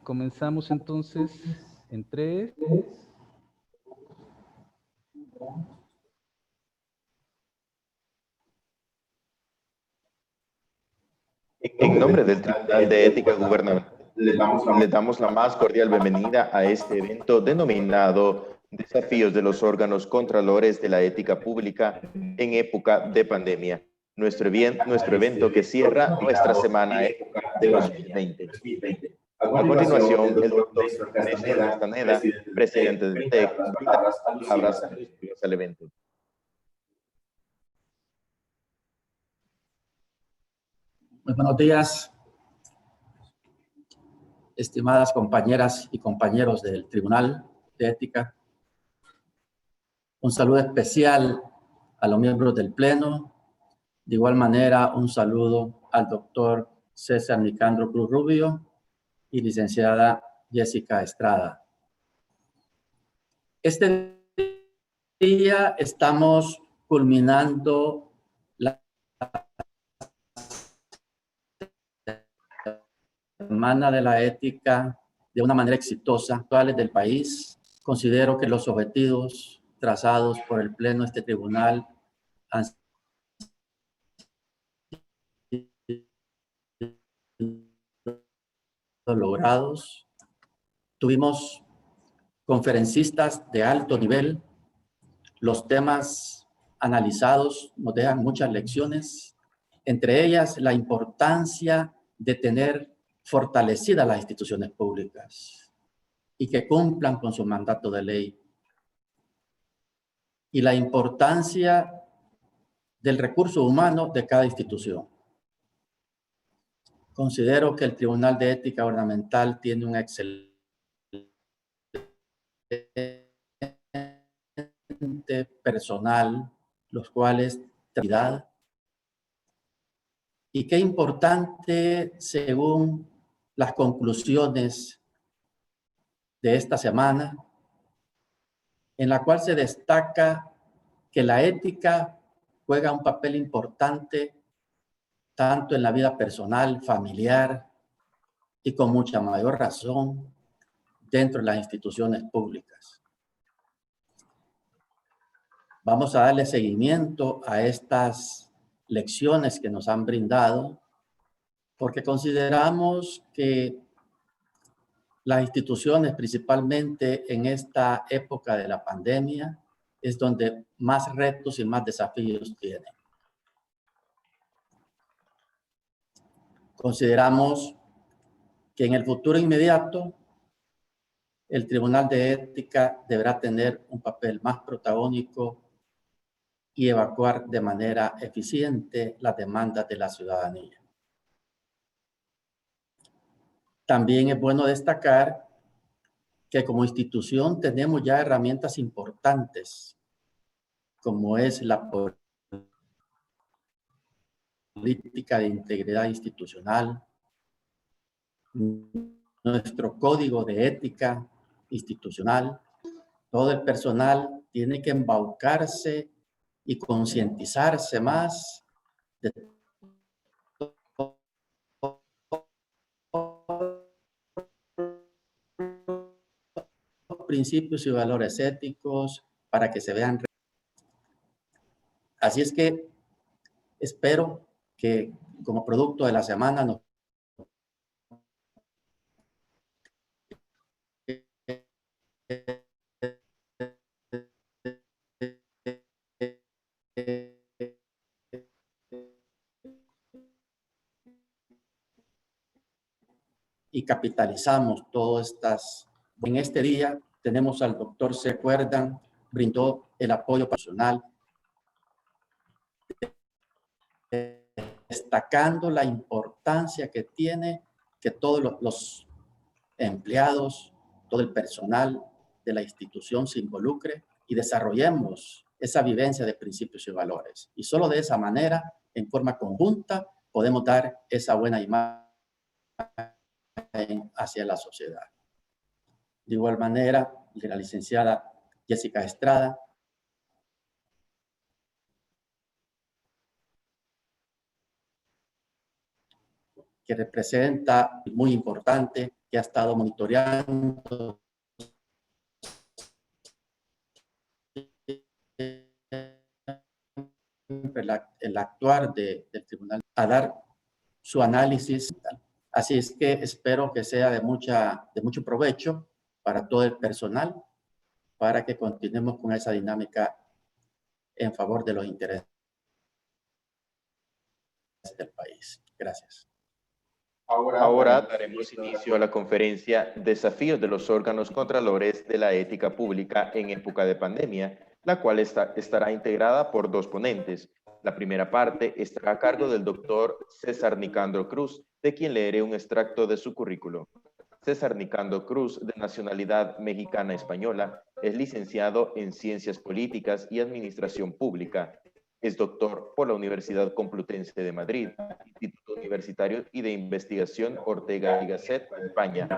Comenzamos entonces en 3. En nombre del Tribunal de Ética Gubernamental, les damos la más cordial bienvenida a este evento denominado Desafíos de los órganos contralores de la ética pública en época de pandemia. Nuestro evento que cierra nuestra semana de 2020. A continuación, el doctor Néstor Castaneda, presidente del TEC, brinda palabras al evento. Muy buenos días, estimadas compañeras y compañeros del Tribunal de Ética. Un saludo especial a los miembros del Pleno. De igual manera, un saludo al doctor César Nicandro Cruz Rubio y licenciada Jessica Estrada. Este día estamos culminando la Semana de la Ética de una manera exitosa actuales del país. Considero que los objetivos trazados por el Pleno de este tribunal han sido logrados. Tuvimos conferencistas de alto nivel. Los temas analizados nos dejan muchas lecciones, entre ellas la importancia de tener fortalecidas las instituciones públicas y que cumplan con su mandato de ley, y la importancia del recurso humano de cada institución. Considero que el Tribunal de Ética Gubernamental tiene un excelente personal, los cuales y qué importante, según las conclusiones de esta semana, en la cual se destaca que la ética juega un papel importante tanto en la vida personal, familiar y con mucha mayor razón dentro de las instituciones públicas. Vamos a darle seguimiento a estas lecciones que nos han brindado, porque consideramos que las instituciones, principalmente en esta época de la pandemia, es donde más retos y más desafíos tienen. Consideramos que en el futuro inmediato, el Tribunal de Ética deberá tener un papel más protagónico y evacuar de manera eficiente las demandas de la ciudadanía. También es bueno destacar que como institución tenemos ya herramientas importantes, como es la política de integridad institucional, nuestro código de ética institucional. Todo el personal tiene que embaucarse y concientizarse más de los principios y valores éticos para que se vean. Así es que espero que como producto de la semana nos y capitalizamos todas estas. En este día tenemos al doctor C. Cuerdan, brindó el apoyo personal, destacando la importancia que tiene que todos los empleados, todo el personal de la institución se involucre y desarrollemos esa vivencia de principios y valores. Y solo de esa manera, en forma conjunta, podemos dar esa buena imagen hacia la sociedad. De igual manera, la licenciada Jessica Estrada que representa, muy importante, que ha estado monitoreando el actuar del tribunal a dar su análisis. Así es que espero que sea de mucho provecho para todo el personal, para que continuemos con esa dinámica en favor de los intereses del país. Gracias. Ahora daremos inicio a la conferencia Desafíos de los órganos contralores de la ética pública en época de pandemia, la cual estará integrada por dos ponentes. La primera parte estará a cargo del doctor César Nicandro Cruz, de quien leeré un extracto de su currículo. César Nicandro Cruz, de nacionalidad mexicana-española, es licenciado en Ciencias Políticas y Administración Pública. Es doctor por la Universidad Complutense de Madrid, Instituto Universitario y de Investigación Ortega y Gasset, España.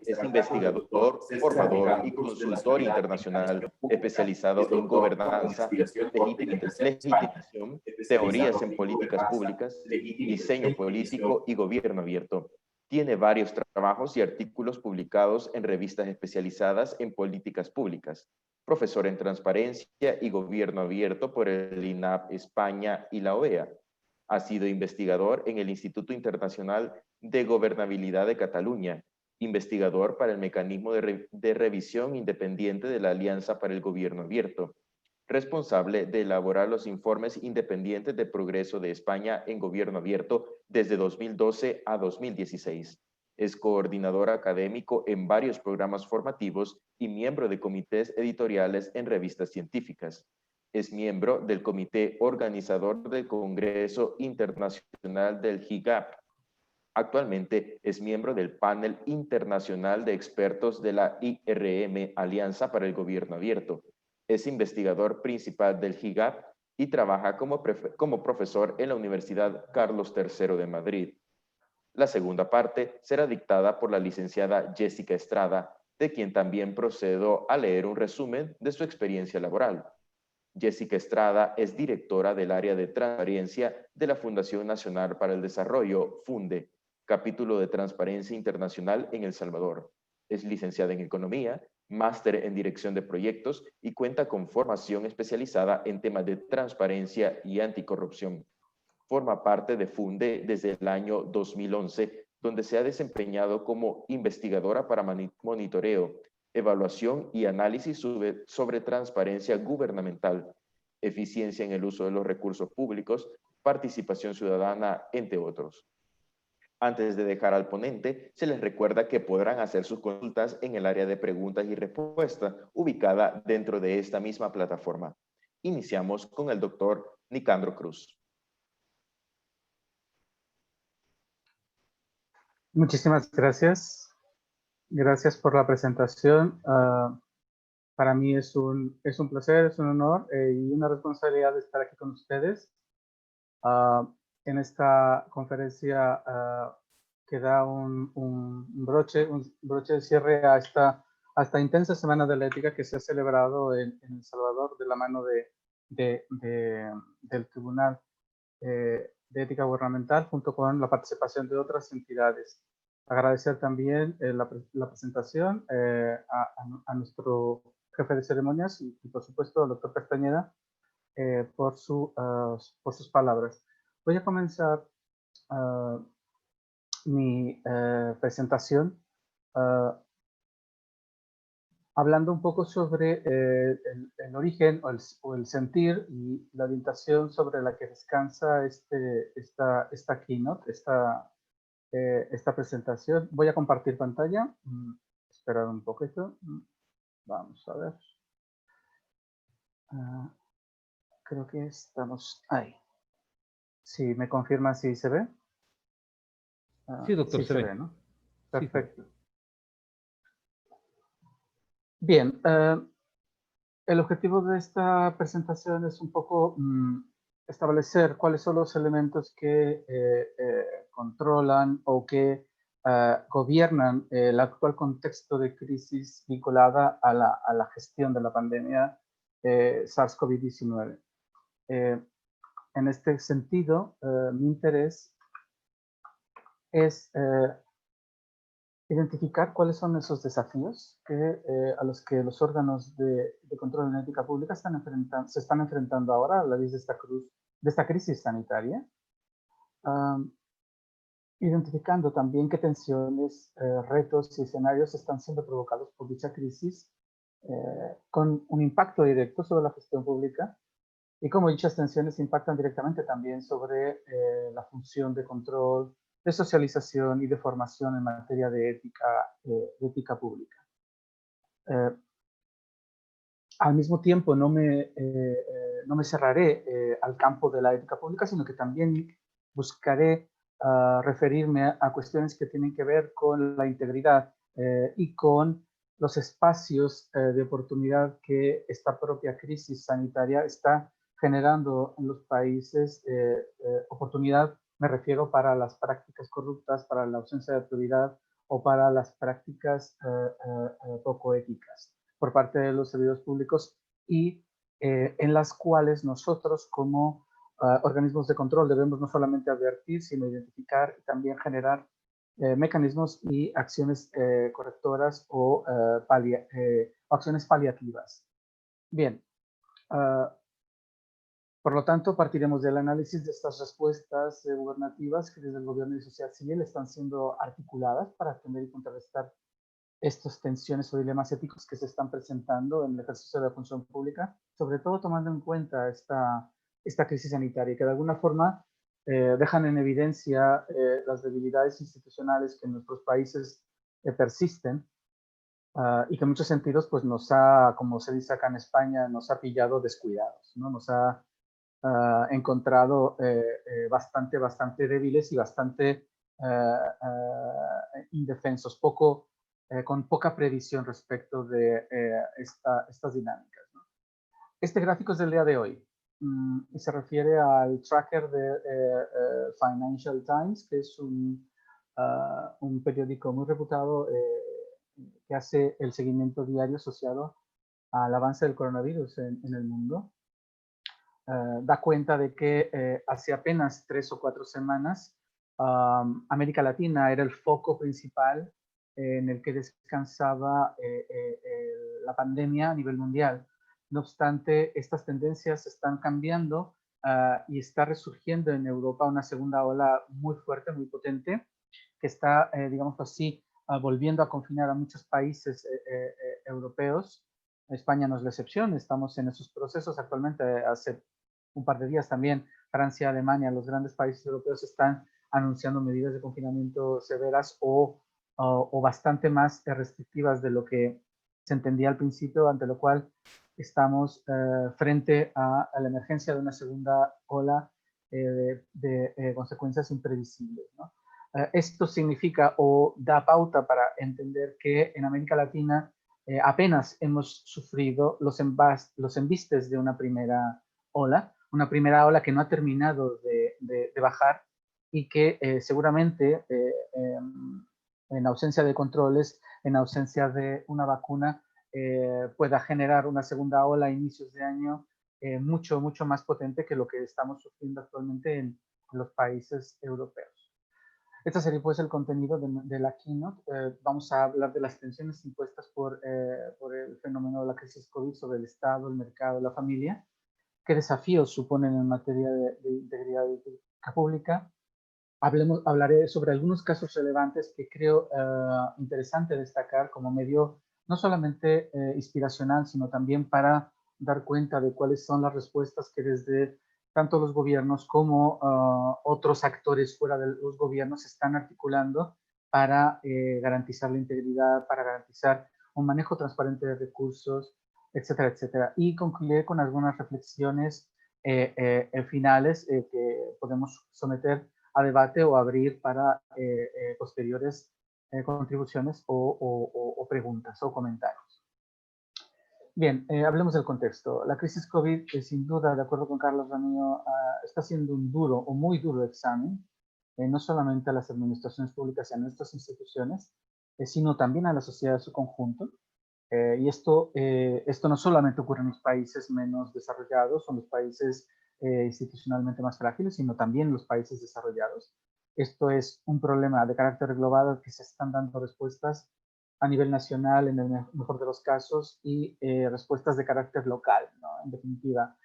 Es investigador, formador y consultor internacional especializado en gobernanza, legitimación, teorías en políticas públicas, diseño político y gobierno abierto. Tiene varios trabajos y artículos publicados en revistas especializadas en políticas públicas. Profesor en Transparencia y Gobierno Abierto por el INAP España y la OEA. Ha sido investigador en el Instituto Internacional de Gobernabilidad de Cataluña, investigador para el Mecanismo de Revisión Independiente de la Alianza para el Gobierno Abierto, responsable de elaborar los informes independientes de progreso de España en Gobierno Abierto desde 2012 a 2016. Es coordinador académico en varios programas formativos y miembro de comités editoriales en revistas científicas. Es miembro del comité organizador del Congreso Internacional del GIGAP. Actualmente es miembro del panel internacional de expertos de la IRM, Alianza para el Gobierno Abierto. Es investigador principal del GIGAP y trabaja como profesor en la Universidad Carlos III de Madrid. La segunda parte será dictada por la licenciada Jessica Estrada, de quien también procedo a leer un resumen de su experiencia laboral. Jessica Estrada es directora del área de transparencia de la Fundación Nacional para el Desarrollo, FUNDE, capítulo de Transparencia Internacional en El Salvador. Es licenciada en Economía, máster en Dirección de Proyectos y cuenta con formación especializada en temas de transparencia y anticorrupción. Forma parte de FUNDE desde el año 2011, donde se ha desempeñado como investigadora para monitoreo, evaluación y análisis sobre transparencia gubernamental, eficiencia en el uso de los recursos públicos, participación ciudadana, entre otros. Antes de dejar al ponente, se les recuerda que podrán hacer sus consultas en el área de preguntas y respuestas ubicada dentro de esta misma plataforma. Iniciamos con el doctor Nicandro Cruz. Muchísimas gracias. Gracias por la presentación. Para mí es un placer, es un honor y una responsabilidad de estar aquí con ustedes en esta conferencia que da un broche de cierre a esta intensa Semana de la Ética que se ha celebrado en El Salvador de la mano del Tribunal de Ética Gubernamental junto con la participación de otras entidades. Agradecer también la presentación a nuestro jefe de ceremonias y por supuesto al doctor Castañeda por sus palabras. Voy a comenzar mi presentación hablando un poco sobre el origen o el sentir y la orientación sobre la que descansa esta keynote, esta presentación. Voy a compartir pantalla. Esperar un poquito. Vamos a ver. Creo que estamos ahí. Sí, me confirma si se ve. Sí, doctor, sí se ve. ¿no? Perfecto. Sí. Bien, el objetivo de esta presentación es un poco establecer cuáles son los elementos que controlan o que gobiernan el actual contexto de crisis vinculada a la gestión de la pandemia SARS-CoV-19. En este sentido, mi interés es identificar cuáles son esos desafíos a los que los órganos de control en ética pública se están enfrentando ahora a la luz de esta crisis sanitaria. Identificando también qué tensiones, retos y escenarios están siendo provocados por dicha crisis con un impacto directo sobre la gestión pública y cómo dichas tensiones impactan directamente también sobre la función de control, de socialización y de formación en materia de ética pública. Al mismo tiempo, no me cerraré al campo de la ética pública, sino que también buscaré referirme a cuestiones que tienen que ver con la integridad y con los espacios de oportunidad que esta propia crisis sanitaria está generando en los países. Oportunidad, me refiero, para las prácticas corruptas, para la ausencia de autoridad o para las prácticas poco éticas por parte de los servidores públicos y en las cuales nosotros como organismos de control debemos no solamente advertir, sino identificar y también generar mecanismos y acciones correctoras o acciones paliativas. Bien, por lo tanto, partiremos del análisis de estas respuestas gubernativas que desde el gobierno y sociedad civil están siendo articuladas para atender y contrarrestar estas tensiones o dilemas éticos que se están presentando en el ejercicio de la función pública, sobre todo tomando en cuenta esta crisis sanitaria, que de alguna forma dejan en evidencia las debilidades institucionales que en nuestros países persisten y que en muchos sentidos pues nos ha, como se dice acá en España, nos ha pillado descuidados, ¿no? Nos ha encontrado bastante débiles y bastante indefensos, con poca previsión respecto de estas dinámicas, ¿no? Este gráfico es del día de hoy y se refiere al tracker de Financial Times, que es un periódico muy reputado que hace el seguimiento diario asociado al avance del coronavirus en el mundo. Da cuenta de que hace apenas 3 o 4 semanas América Latina era el foco principal en el que descansaba la pandemia a nivel mundial. No obstante, estas tendencias están cambiando y está resurgiendo en Europa una segunda ola muy fuerte, muy potente, que está, digamos así, volviendo a confinar a muchos países europeos. España no es la excepción, estamos en esos procesos actualmente. Hace un par de días también Francia, Alemania, los grandes países europeos están anunciando medidas de confinamiento severas o bastante más restrictivas de lo que se entendía al principio, ante lo cual estamos frente a la emergencia de una segunda ola de consecuencias imprevisibles, ¿no? Esto significa o da pauta para entender que en América Latina apenas hemos sufrido los embistes de una primera ola que no ha terminado de bajar y que seguramente en ausencia de controles, en ausencia de una vacuna, pueda generar una segunda ola a inicios de año mucho más potente que lo que estamos sufriendo actualmente en los países europeos. Este sería pues el contenido de la keynote. Vamos a hablar de las tensiones impuestas por el fenómeno de la crisis COVID sobre el Estado, el mercado, la familia. ¿Qué desafíos suponen en materia de integridad y ética pública? Hablaré sobre algunos casos relevantes que creo interesante destacar como medio no solamente inspiracional, sino también para dar cuenta de cuáles son las respuestas que desde tanto los gobiernos como otros actores fuera de los gobiernos están articulando para garantizar la integridad, para garantizar un manejo transparente de recursos, etcétera, etcétera. Y concluiré con algunas reflexiones finales que podemos someter a debate o abrir para posteriores contribuciones o preguntas o comentarios. Bien, hablemos del contexto. La crisis COVID, sin duda, de acuerdo con Carlos Ramiro, está siendo un duro o muy duro examen, no solamente a las administraciones públicas y a nuestras instituciones, sino también a la sociedad en su conjunto. Y esto no solamente ocurre en los países menos desarrollados o en los países institucionalmente más frágiles, sino también en los países desarrollados. Esto es un problema de carácter global al que se están dando respuestas a nivel nacional en el mejor de los casos y respuestas de carácter local, ¿no? En definitiva,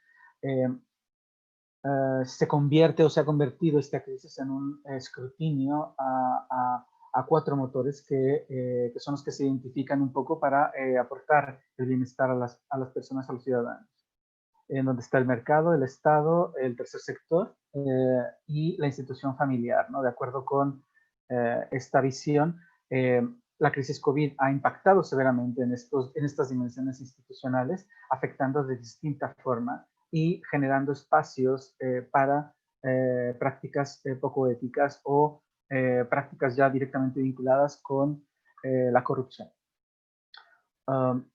se convierte o se ha convertido esta crisis en un escrutinio a cuatro motores que son los que se identifican un poco para aportar el bienestar a las personas, a los ciudadanos. En donde está el mercado, el Estado, el tercer sector y la institución familiar, ¿no? De acuerdo con esta visión, la crisis COVID ha impactado severamente en estas dimensiones institucionales, afectando de distinta forma y generando espacios para prácticas poco éticas o prácticas ya directamente vinculadas con la corrupción.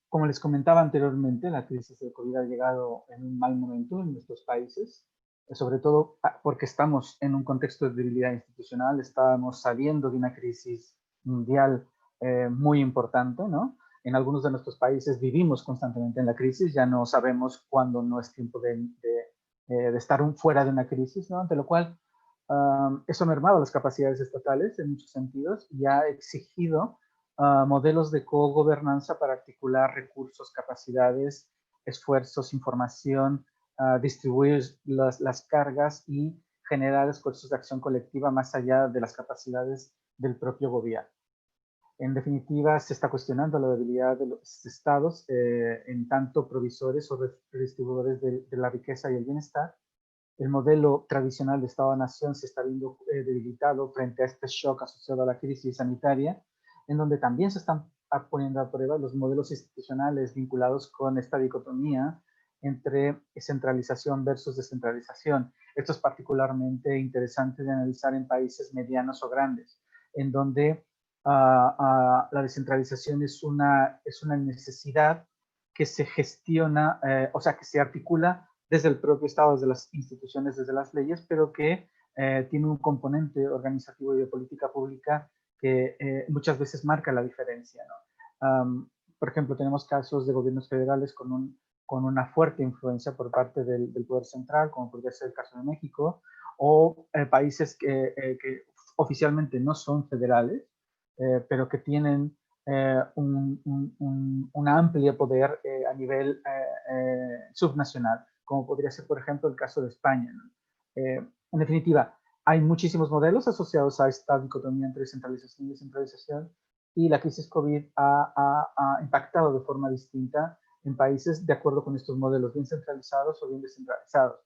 Como les comentaba anteriormente, la crisis del COVID ha llegado en un mal momento en nuestros países, sobre todo porque estamos en un contexto de debilidad institucional, estábamos saliendo de una crisis mundial muy importante, ¿no? En algunos de nuestros países vivimos constantemente en la crisis, ya no sabemos cuándo no es tiempo de estar fuera de una crisis, ¿no? Ante lo cual, eso ha mermado las capacidades estatales en muchos sentidos y ha exigido modelos de cogobernanza para articular recursos, capacidades, esfuerzos, información, distribuir las cargas y generar esfuerzos de acción colectiva más allá de las capacidades del propio gobierno. En definitiva, se está cuestionando la debilidad de los estados en tanto provisores o redistribuidores de la riqueza y el bienestar. El modelo tradicional de Estado-Nación se está viendo debilitado frente a este shock asociado a la crisis sanitaria, en donde también se están poniendo a prueba los modelos institucionales vinculados con esta dicotomía entre centralización versus descentralización. Esto es particularmente interesante de analizar en países medianos o grandes, en donde la descentralización es una necesidad que se gestiona, o sea, que se articula desde el propio Estado, desde las instituciones, desde las leyes, pero que tiene un componente organizativo y de política pública que muchas veces marca la diferencia, ¿no? Por ejemplo, tenemos casos de gobiernos federales con una fuerte influencia por parte del poder central, como podría ser el caso de México, o países que oficialmente no son federales, pero que tienen una amplia poder a nivel subnacional, como podría ser, por ejemplo, el caso de España, ¿no? En definitiva, hay muchísimos modelos asociados a esta dicotomía entre centralización y descentralización, y la crisis COVID ha impactado de forma distinta en países de acuerdo con estos modelos, bien centralizados o bien descentralizados.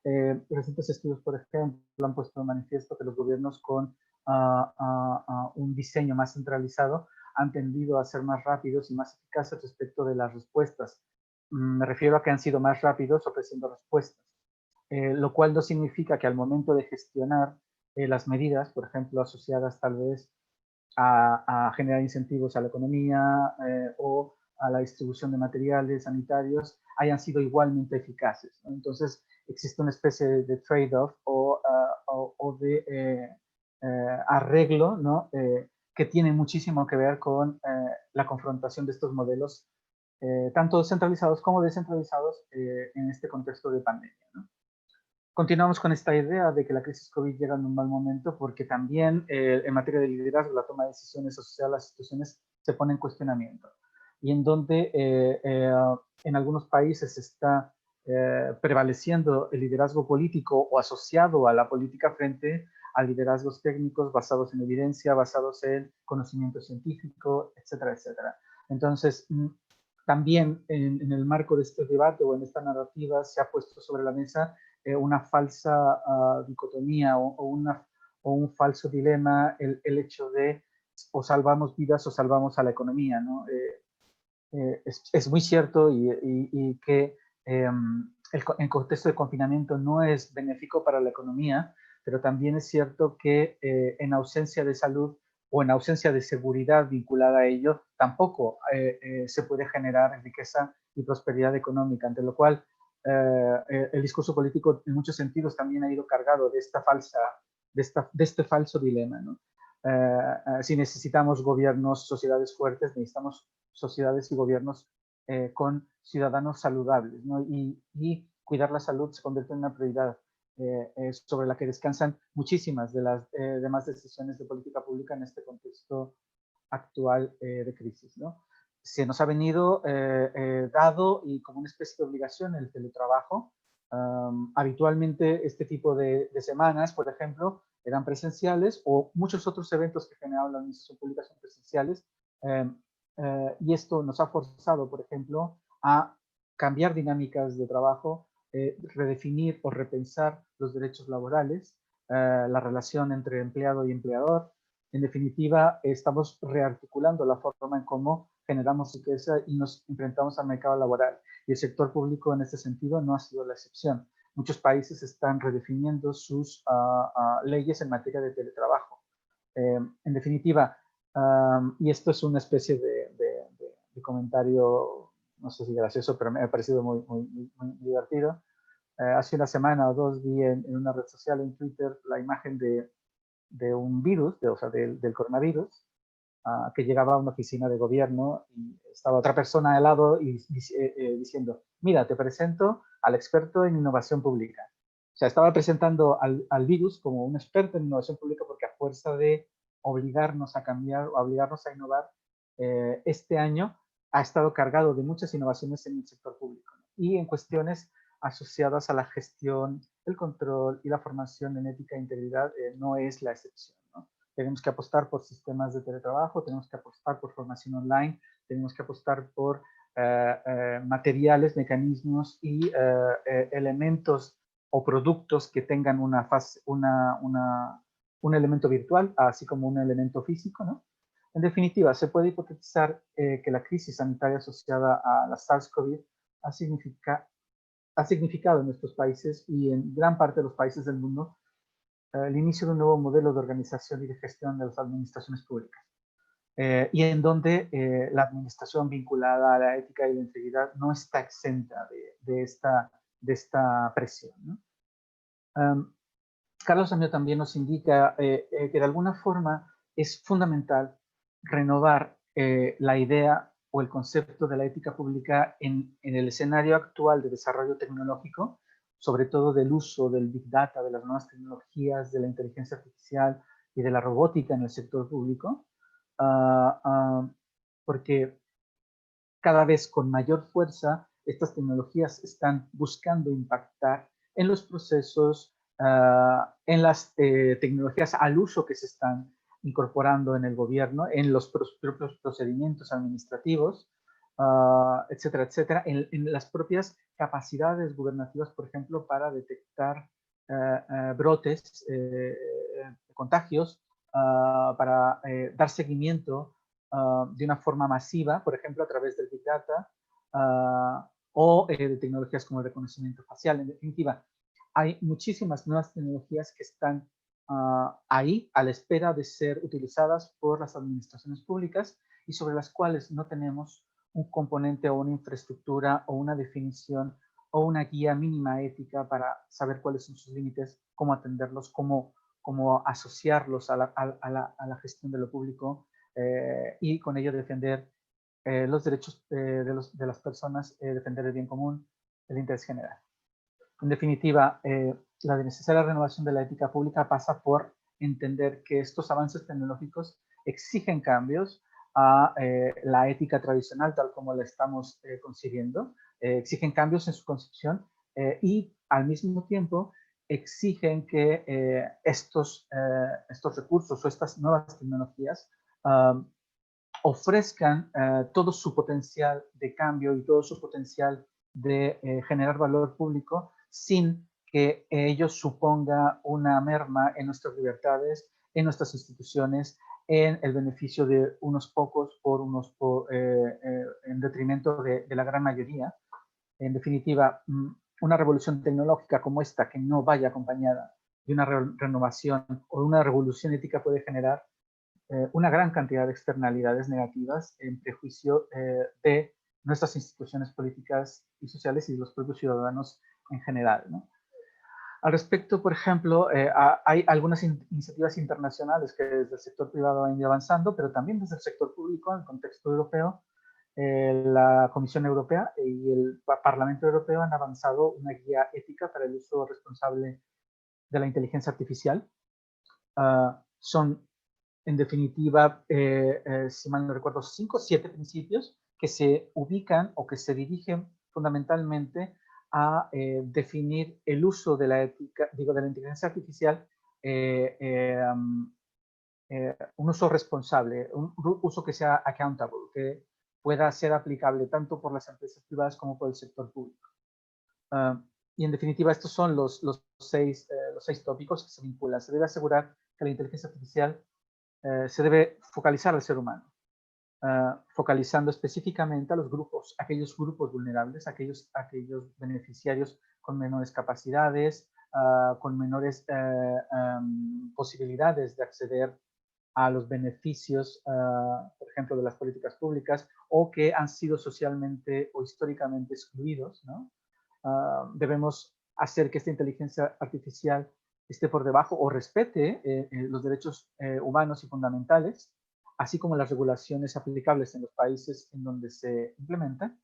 Recientes estudios, por ejemplo, han puesto de manifiesto que los gobiernos con un diseño más centralizado han tendido a ser más rápidos y más eficaces respecto de las respuestas. Me refiero a que han sido más rápidos ofreciendo respuestas, lo cual no significa que al momento de gestionar las medidas, por ejemplo, asociadas tal vez a generar incentivos a la economía o a la distribución de materiales sanitarios, hayan sido igualmente eficaces, ¿no? Entonces, existe una especie de trade-off o de arreglo, ¿no? Que tiene muchísimo que ver con la confrontación de estos modelos, tanto centralizados como descentralizados, en este contexto de pandemia, ¿no? Continuamos con esta idea de que la crisis COVID llega en un mal momento porque también en materia de liderazgo, la toma de decisiones asociada a las instituciones se pone en cuestionamiento. Y en donde en algunos países está prevaleciendo el liderazgo político o asociado a la política frente a liderazgos técnicos basados en evidencia, basados en conocimiento científico, etcétera, etcétera. Entonces, también en el marco de este debate o en esta narrativa se ha puesto sobre la mesa una falsa dicotomía o un falso dilema, el hecho de o salvamos vidas o salvamos a la economía, ¿no? Es muy cierto y que el contexto de confinamiento no es benéfico para la economía, pero también es cierto que en ausencia de salud o en ausencia de seguridad vinculada a ello, tampoco se puede generar riqueza y prosperidad económica, ante lo cual el discurso político en muchos sentidos también ha ido cargado de este falso dilema, ¿no? Si necesitamos gobiernos, sociedades fuertes, necesitamos sociedades y gobiernos con ciudadanos saludables, ¿no? Y cuidar la salud se convierte en una prioridad sobre la que descansan muchísimas de las demás decisiones de política pública en este contexto actual de crisis, ¿no? Se nos ha venido dado y como una especie de obligación el teletrabajo. Habitualmente este tipo de semanas, por ejemplo, eran presenciales o muchos otros eventos que generaban la administración pública son presenciales. Y esto nos ha forzado, por ejemplo, a cambiar dinámicas de trabajo, redefinir o repensar los derechos laborales, la relación entre empleado y empleador. En definitiva, estamos rearticulando la forma en cómo generamos riqueza y nos enfrentamos al mercado laboral. Y el sector público en este sentido no ha sido la excepción. Muchos países están redefiniendo sus leyes en materia de teletrabajo. En definitiva, y esto es una especie de comentario, no sé si gracioso, pero me ha parecido muy divertido. Hace una semana o dos vi en una red social, en Twitter, la imagen de un virus, o sea, del coronavirus, que llegaba a una oficina de gobierno y estaba otra persona al lado y diciendo, mira, te presento al experto en innovación pública. O sea, estaba presentando al virus como un experto en innovación pública porque a fuerza de obligarnos a cambiar o obligarnos a innovar, este año ha estado cargado de muchas innovaciones en el sector público, ¿no? Y en cuestiones asociadas a la gestión, el control y la formación en ética e integridad no es la excepción, ¿no? Tenemos que apostar por sistemas de teletrabajo, tenemos que apostar por formación online, tenemos que apostar por materiales, mecanismos y elementos o productos que tengan un elemento virtual, así como un elemento físico, ¿no? En definitiva, se puede hipotetizar que la crisis sanitaria asociada a la SARS-CoV ha significado en nuestros países y en gran parte de los países del mundo el inicio de un nuevo modelo de organización y de gestión de las administraciones públicas, y en donde la administración vinculada a la ética y la integridad no está exenta de esta presión, ¿no? Carlos Amio también nos indica que de alguna forma es fundamental renovar la idea o el concepto de la ética pública en el escenario actual de desarrollo tecnológico, sobre todo del uso del Big Data, de las nuevas tecnologías, de la inteligencia artificial y de la robótica en el sector público, porque cada vez con mayor fuerza estas tecnologías están buscando impactar en los procesos, en las tecnologías al uso que se están incorporando en el gobierno, en los propios procedimientos administrativos, etcétera, etcétera, en las propias capacidades gubernativas, por ejemplo, para detectar brotes, contagios, para dar seguimiento de una forma masiva, por ejemplo, a través del Big Data o de tecnologías como el reconocimiento facial. En definitiva, hay muchísimas nuevas tecnologías que están ahí a la espera de ser utilizadas por las administraciones públicas y sobre las cuales no tenemos un componente o una infraestructura o una definición o una guía mínima ética para saber cuáles son sus límites, cómo atenderlos, cómo asociarlos a la gestión de lo público, y con ello defender los derechos de las personas, defender el bien común, el interés general. En definitiva, la necesaria renovación de la ética pública pasa por entender que estos avances tecnológicos exigen cambios a la ética tradicional tal como la estamos concibiendo, exigen cambios en su concepción y al mismo tiempo exigen que estos recursos o estas nuevas tecnologías ofrezcan todo su potencial de cambio y todo su potencial de generar valor público sin que ello suponga una merma en nuestras libertades, en nuestras instituciones, en el beneficio de unos pocos en detrimento de la gran mayoría. En definitiva, una revolución tecnológica como esta, que no vaya acompañada de una renovación o una revolución ética, puede generar una gran cantidad de externalidades negativas en prejuicio de nuestras instituciones políticas y sociales y de los propios ciudadanos en general, ¿no? Al respecto, por ejemplo, hay algunas iniciativas internacionales que desde el sector privado han ido avanzando, pero también desde el sector público, en el contexto europeo, la Comisión Europea y el Parlamento Europeo han avanzado una guía ética para el uso responsable de la inteligencia artificial. Son, en definitiva, si mal no recuerdo, 5 o 7 principios que se ubican o que se dirigen fundamentalmente a definir el uso de la ética, digo, de la inteligencia artificial, un uso responsable, un uso que sea accountable, que pueda ser aplicable tanto por las empresas privadas como por el sector público. Y en definitiva, estos son los 6 tópicos que se vinculan. Se debe asegurar que la inteligencia artificial se debe focalizar al ser humano, focalizando específicamente a los grupos, aquellos grupos vulnerables, aquellos beneficiarios con menores capacidades, con menores posibilidades de acceder a los beneficios, por ejemplo, de las políticas públicas, o que han sido socialmente o históricamente excluidos, ¿no? Debemos hacer que esta inteligencia artificial esté por debajo o respete los derechos humanos y fundamentales, así como las regulaciones aplicables en los países en donde se implementan.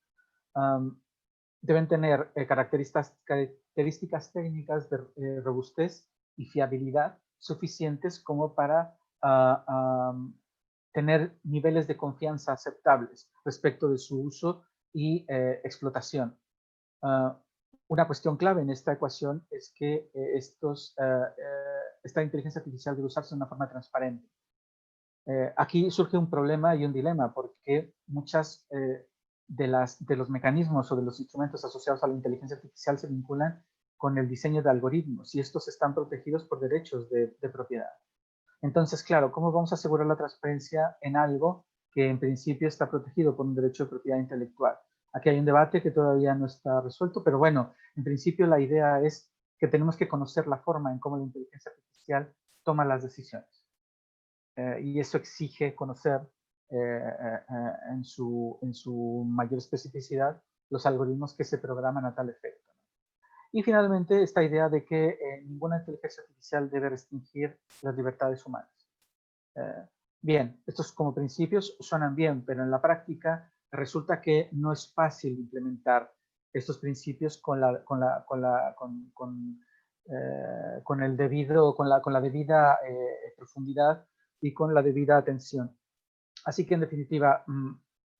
Deben tener características técnicas de robustez y fiabilidad suficientes como para tener niveles de confianza aceptables respecto de su uso y explotación. Una cuestión clave en esta ecuación es que esta inteligencia artificial debe usarse de una forma transparente. Aquí surge un problema y un dilema, porque muchas de los mecanismos o de los instrumentos asociados a la inteligencia artificial se vinculan con el diseño de algoritmos y estos están protegidos por derechos de propiedad. Entonces, claro, ¿cómo vamos a asegurar la transparencia en algo que en principio está protegido por un derecho de propiedad intelectual? Aquí hay un debate que todavía no está resuelto, pero bueno, en principio la idea es que tenemos que conocer la forma en cómo la inteligencia artificial toma las decisiones. Y eso exige conocer en su mayor especificidad los algoritmos que se programan a tal efecto. Y finalmente, esta idea de que ninguna inteligencia artificial debe restringir las libertades humanas. Bien, estos como principios suenan bien, pero en la práctica resulta que no es fácil implementar estos principios con la debida profundidad y con la debida atención. Así que en definitiva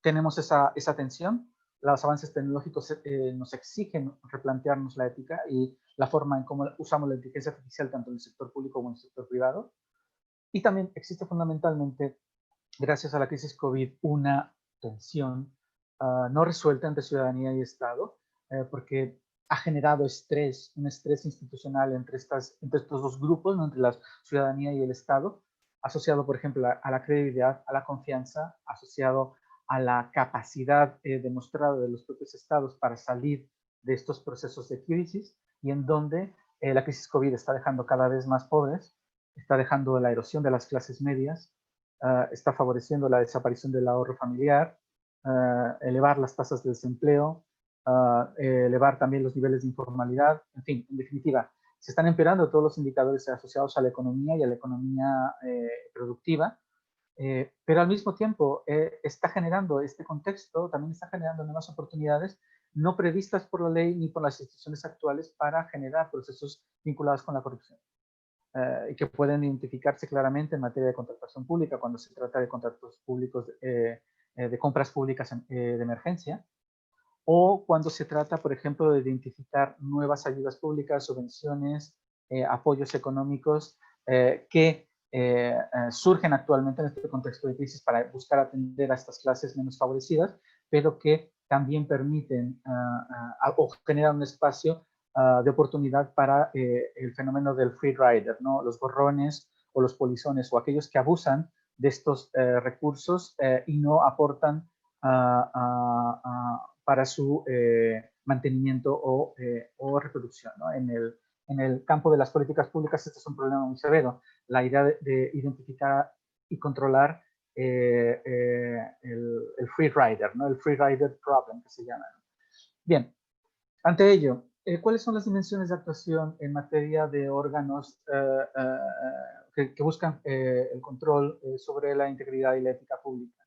tenemos esa tensión. Los avances tecnológicos nos exigen replantearnos la ética y la forma en cómo usamos la inteligencia artificial tanto en el sector público como en el sector privado. Y también existe fundamentalmente, gracias a la crisis COVID, una tensión no resuelta entre ciudadanía y Estado, porque ha generado estrés, un estrés institucional entre estos dos grupos, ¿no? Entre la ciudadanía y el Estado, asociado, por ejemplo, a la credibilidad, a la confianza, asociado a la capacidad demostrada de los propios estados para salir de estos procesos de crisis, y en donde la crisis COVID está dejando cada vez más pobres, está dejando la erosión de las clases medias, está favoreciendo la desaparición del ahorro familiar, elevar las tasas de desempleo, elevar también los niveles de informalidad, en fin, en definitiva, se están empeorando todos los indicadores asociados a la economía y a la economía productiva, pero al mismo tiempo está generando este contexto, también está generando nuevas oportunidades no previstas por la ley ni por las instituciones actuales para generar procesos vinculados con la corrupción. Y que pueden identificarse claramente en materia de contratación pública cuando se trata de contratos públicos, de compras públicas de emergencia, o cuando se trata, por ejemplo, de identificar nuevas ayudas públicas, subvenciones, apoyos económicos que surgen actualmente en este contexto de crisis para buscar atender a estas clases menos favorecidas, pero que también permiten o generan un espacio de oportunidad para el fenómeno del free rider, ¿no? Los gorrones o los polizones o aquellos que abusan de estos recursos y no aportan para su mantenimiento o reproducción, ¿no? En el campo de las políticas públicas este es un problema muy severo. La idea de identificar y controlar el free rider, ¿no? El free rider problem que se llama, ¿no? Bien, ante ello, ¿cuáles son las dimensiones de actuación en materia de órganos que buscan el control sobre la integridad y la ética pública?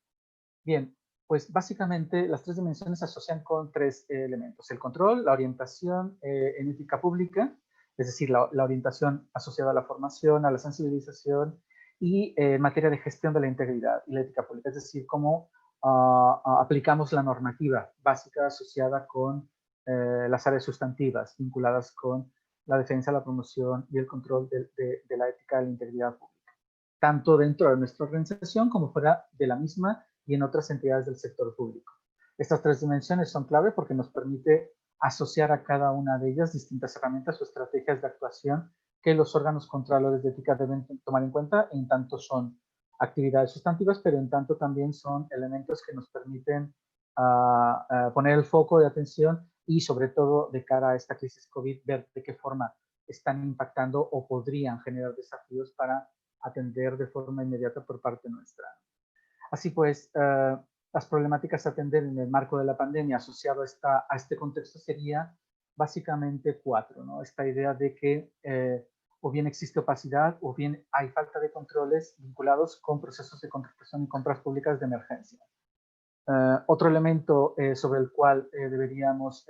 Bien, pues básicamente las 3 dimensiones se asocian con 3 elementos: el control, la orientación en ética pública es decir, la orientación asociada a la formación, a la sensibilización y en materia de gestión de la integridad y la ética pública, es decir, cómo aplicamos la normativa básica asociada con las áreas sustantivas vinculadas con la defensa, la promoción y el control de la ética y la integridad pública, tanto dentro de nuestra organización como fuera de la misma y en otras entidades del sector público. Estas tres dimensiones son clave porque nos permite asociar a cada una de ellas distintas herramientas o estrategias de actuación que los órganos controladores de ética deben tomar en cuenta, en tanto son actividades sustantivas, pero en tanto también son elementos que nos permiten poner el foco de atención y sobre todo de cara a esta crisis COVID, ver de qué forma están impactando o podrían generar desafíos para atender de forma inmediata por parte nuestra. Así pues, las problemáticas a atender en el marco de la pandemia asociado a este contexto sería básicamente 4, ¿no? Esta idea de que o bien existe opacidad o bien hay falta de controles vinculados con procesos de contratación y compras públicas de emergencia. Otro elemento sobre el cual deberíamos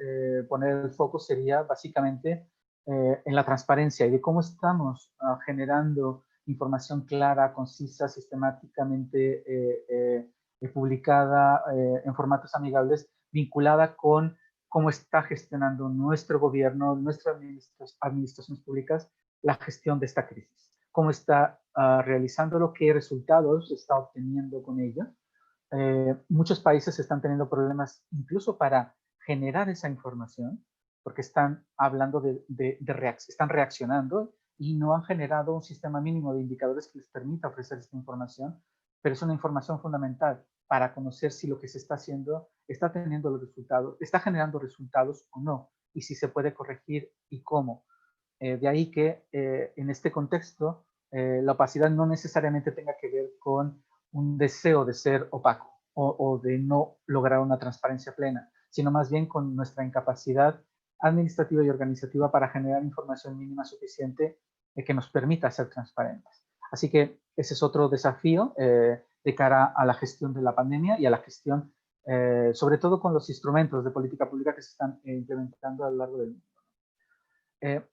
poner el foco sería básicamente en la transparencia y de cómo estamos generando información clara, concisa, sistemáticamente publicada en formatos amigables, vinculada con cómo está gestionando nuestro gobierno, nuestras administraciones públicas, la gestión de esta crisis. Cómo está realizándolo, qué resultados está obteniendo con ello. Muchos países están teniendo problemas incluso para generar esa información, porque están hablando están reaccionando y no han generado un sistema mínimo de indicadores que les permita ofrecer esta información, pero es una información fundamental para conocer si lo que se está haciendo está teniendo los resultados, está generando resultados o no, y si se puede corregir y cómo. De ahí que en este contexto la opacidad no necesariamente tenga que ver con un deseo de ser opaco o de no lograr una transparencia plena, sino más bien con nuestra incapacidad administrativa y organizativa para generar información mínima suficiente que nos permita ser transparentes. Así que ese es otro desafío de cara a la gestión de la pandemia y a la gestión, sobre todo con los instrumentos de política pública que se están implementando a lo largo del mundo.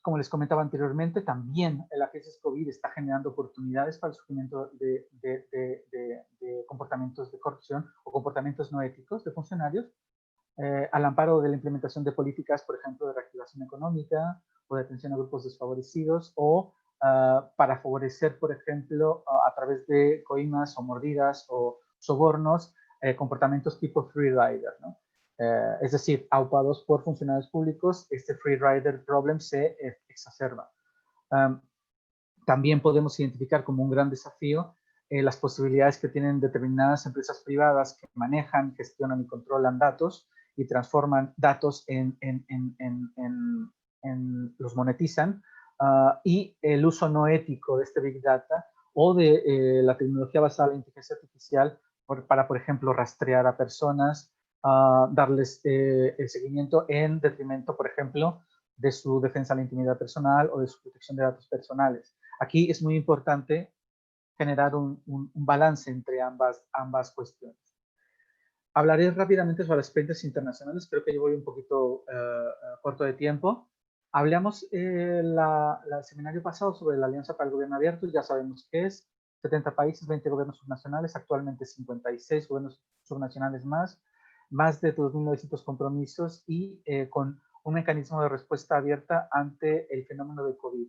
Como les comentaba anteriormente, también la crisis COVID está generando oportunidades para el surgimiento de comportamientos de corrupción o comportamientos no éticos de funcionarios, al amparo de la implementación de políticas, por ejemplo, de reactivación económica o de atención a grupos desfavorecidos o para favorecer, por ejemplo, a través de coimas o mordidas o sobornos, comportamientos tipo free rider, ¿no? Es decir, aupados por funcionarios públicos, este free rider problem se exacerba. También podemos identificar como un gran desafío las posibilidades que tienen determinadas empresas privadas que manejan, gestionan y controlan datos y transforman datos los monetizan, y el uso no ético de este Big Data o de la tecnología basada en la inteligencia artificial para, por ejemplo, rastrear a personas, darles el seguimiento en detrimento, por ejemplo, de su defensa a la intimidad personal o de su protección de datos personales. Aquí es muy importante generar un balance entre ambas cuestiones. Hablaré rápidamente sobre aspectos internacionales, creo que yo voy un poquito corto de tiempo. Hablamos el seminario pasado sobre la Alianza para el Gobierno Abierto, ya sabemos qué es, 70 países, 20 gobiernos subnacionales, actualmente 56 gobiernos subnacionales más de 2.900 compromisos y con un mecanismo de respuesta abierta ante el fenómeno de COVID.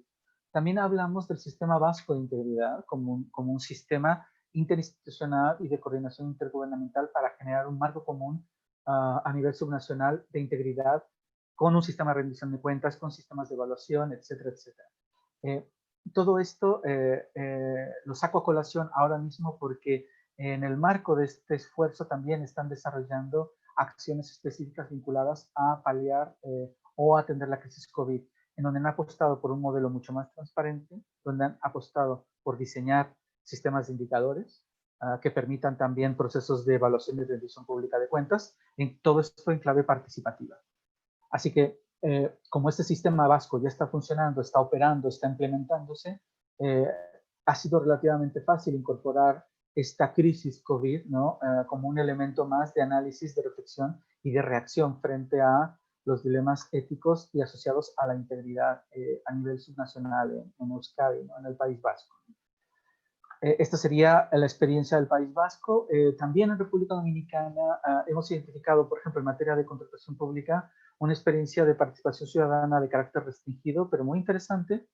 También hablamos del Sistema Vasco de Integridad como un sistema interinstitucional y de coordinación intergubernamental para generar un marco común a nivel subnacional de integridad con un sistema de rendición de cuentas, con sistemas de evaluación, etcétera, etcétera. Todo esto lo saco a colación ahora mismo porque en el marco de este esfuerzo también están desarrollando acciones específicas vinculadas a paliar o atender la crisis COVID, en donde han apostado por un modelo mucho más transparente, donde han apostado por diseñar sistemas de indicadores que permitan también procesos de evaluación y rendición pública de cuentas, en todo esto en clave participativa. Así que, como este sistema vasco ya está funcionando, está operando, está implementándose, ha sido relativamente fácil incorporar esta crisis COVID, ¿no? Como un elemento más de análisis, de reflexión y de reacción frente a los dilemas éticos y asociados a la integridad a nivel subnacional en Euskadi, ¿no? En el País Vasco. Esta sería la experiencia del País Vasco. También en República Dominicana hemos identificado, por ejemplo, en materia de contratación pública, una experiencia de participación ciudadana de carácter restringido, pero muy interesante,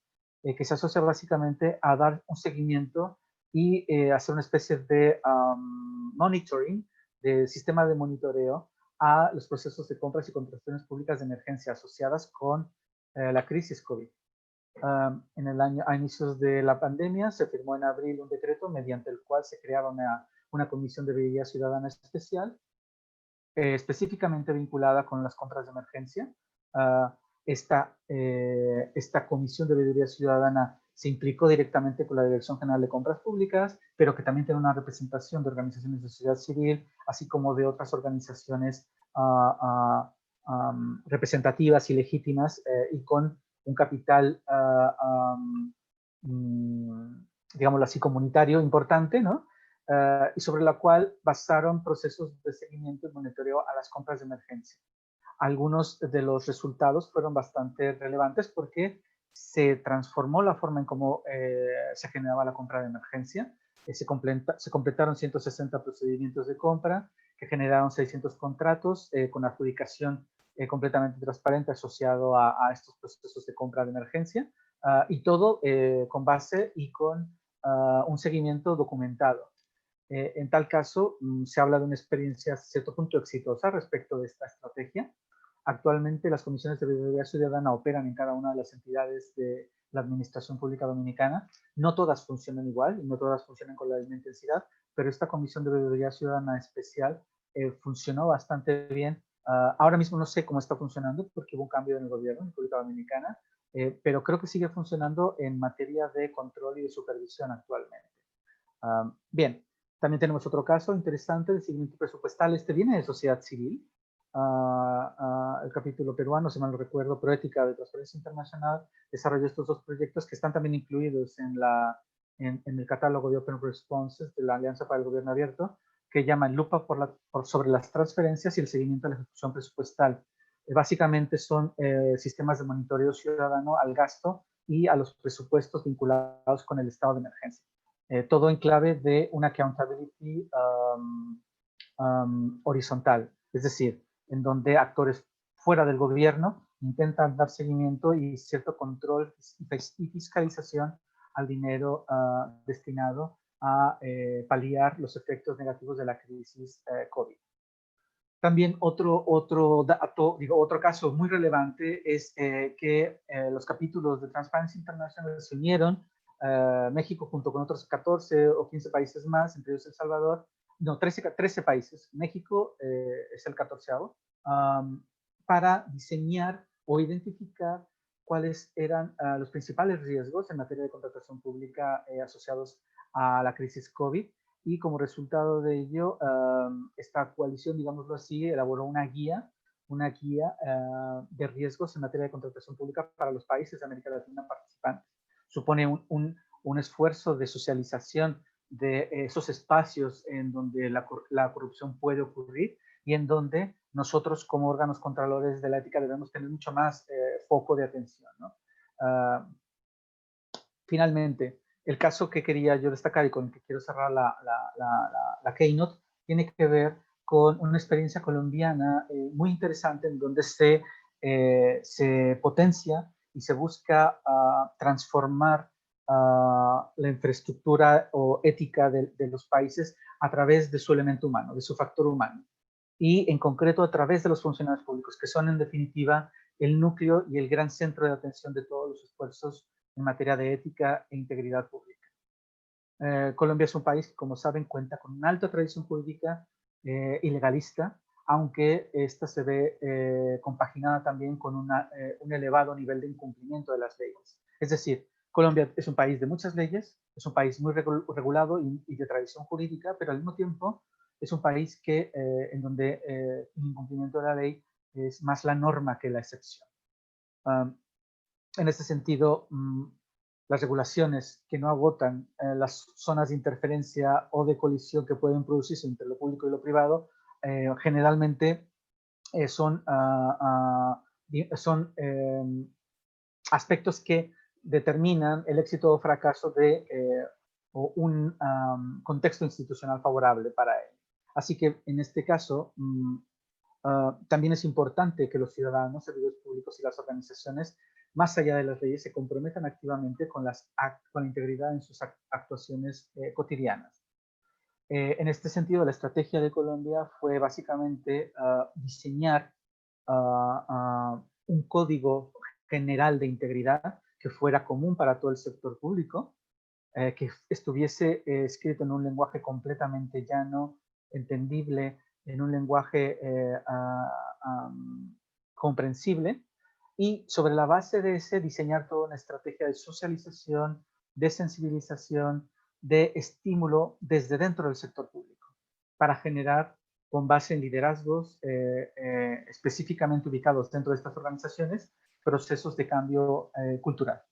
que se asocia básicamente a dar un seguimiento y hacer una especie de monitoring, de sistema de monitoreo a los procesos de compras y contrataciones públicas de emergencia asociadas con la crisis COVID. En el año, a inicios de la pandemia, se firmó en abril un decreto mediante el cual se creaba una comisión de veeduría ciudadana especial, específicamente vinculada con las compras de emergencia. Esta comisión de veeduría ciudadana se implicó directamente con la Dirección General de Compras Públicas, pero que también tiene una representación de organizaciones de sociedad civil, así como de otras organizaciones representativas y legítimas, y con un capital, digámoslo así, comunitario importante, ¿no? Y sobre la cual basaron procesos de seguimiento y monitoreo a las compras de emergencia. Algunos de los resultados fueron bastante relevantes porque se transformó la forma en cómo se generaba la compra de emergencia. Se completaron 160 procedimientos de compra que generaron 600 contratos con adjudicación completamente transparente asociado a estos procesos de compra de emergencia, y todo con base y con un seguimiento documentado. En tal caso, se habla de una experiencia a cierto punto exitosa respecto de esta estrategia. Actualmente las comisiones de veeduría ciudadana operan en cada una de las entidades de la Administración Pública Dominicana. No todas funcionan igual y no todas funcionan con la misma intensidad, pero esta comisión de veeduría ciudadana especial funcionó bastante bien. Ahora mismo no sé cómo está funcionando porque hubo un cambio en el gobierno en República Dominicana, pero creo que sigue funcionando en materia de control y de supervisión actualmente. Bien, también tenemos otro caso interesante de seguimiento presupuestal. Este viene de sociedad civil. El capítulo peruano, si mal no recuerdo, Proética de Transparencia Internacional, desarrolló estos dos proyectos que están también incluidos en el catálogo de Open Responses de la Alianza para el Gobierno Abierto, que llaman Lupa sobre las transferencias y el seguimiento de la ejecución presupuestal. Básicamente son sistemas de monitoreo ciudadano al gasto y a los presupuestos vinculados con el estado de emergencia. Todo en clave de una accountability horizontal, es decir, en donde actores fuera del gobierno intentan dar seguimiento y cierto control y fiscalización al dinero destinado a paliar los efectos negativos de la crisis COVID. También otro caso muy relevante es que los capítulos de Transparency International se unieron, México junto con otros 14 o 15 países más, entre ellos El Salvador, no, 13 países, México es el 14º, para diseñar o identificar cuáles eran los principales riesgos en materia de contratación pública asociados a la crisis COVID, y como resultado de ello, esta coalición, digámoslo así, elaboró una guía de riesgos en materia de contratación pública para los países de América Latina participantes. Supone un esfuerzo de socialización de esos espacios en donde la corrupción puede ocurrir y en donde nosotros como órganos controladores de la ética debemos tener mucho más foco de atención, ¿no? Finalmente, el caso que quería yo destacar y con el que quiero cerrar la keynote tiene que ver con una experiencia colombiana muy interesante en donde se potencia y se busca transformar la infraestructura o ética de los países a través de su elemento humano, de su factor humano. Y en concreto a través de los funcionarios públicos, que son en definitiva el núcleo y el gran centro de atención de todos los esfuerzos en materia de ética e integridad pública. Colombia es un país que, como saben, cuenta con una alta tradición jurídica y legalista, aunque esta se ve compaginada también con un elevado nivel de incumplimiento de las leyes. Es decir, Colombia es un país de muchas leyes, es un país muy regulado y de tradición jurídica, pero al mismo tiempo es un país en donde el incumplimiento de la ley es más la norma que la excepción. En este sentido, las regulaciones que no agotan las zonas de interferencia o de colisión que pueden producirse entre lo público y lo privado, generalmente son aspectos que determinan el éxito o fracaso de un contexto institucional favorable para él. Así que en este caso, también es importante que los ciudadanos, servidores públicos y las organizaciones, más allá de las leyes, se comprometan activamente con la integridad en sus actuaciones cotidianas. En este sentido, la estrategia de Colombia fue básicamente diseñar un código general de integridad que fuera común para todo el sector público, que estuviese escrito en un lenguaje completamente llano, entendible, en un lenguaje comprensible, y sobre la base de ese diseñar toda una estrategia de socialización, de sensibilización, de estímulo desde dentro del sector público, para generar, con base en liderazgos específicamente ubicados dentro de estas organizaciones, procesos de cambio cultural.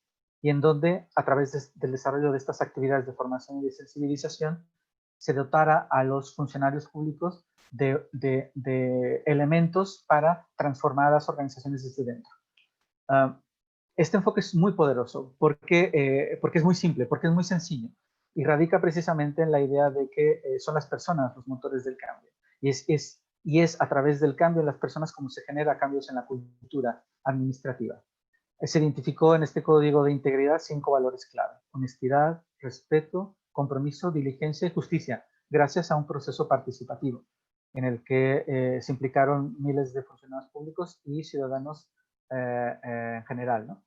Y en donde, a través del desarrollo de estas actividades de formación y de sensibilización, se dotara a los funcionarios públicos de elementos para transformar a las organizaciones desde dentro. Este enfoque es muy poderoso porque es muy simple, porque es muy sencillo y radica precisamente en la idea de que son las personas los motores del cambio. Y es a través del cambio en las personas como se genera cambios en la cultura administrativa. Se identificó en este código de integridad 5 valores clave: honestidad, respeto, compromiso, diligencia y justicia, gracias a un proceso participativo en el que se implicaron miles de funcionarios públicos y ciudadanos en general, ¿no?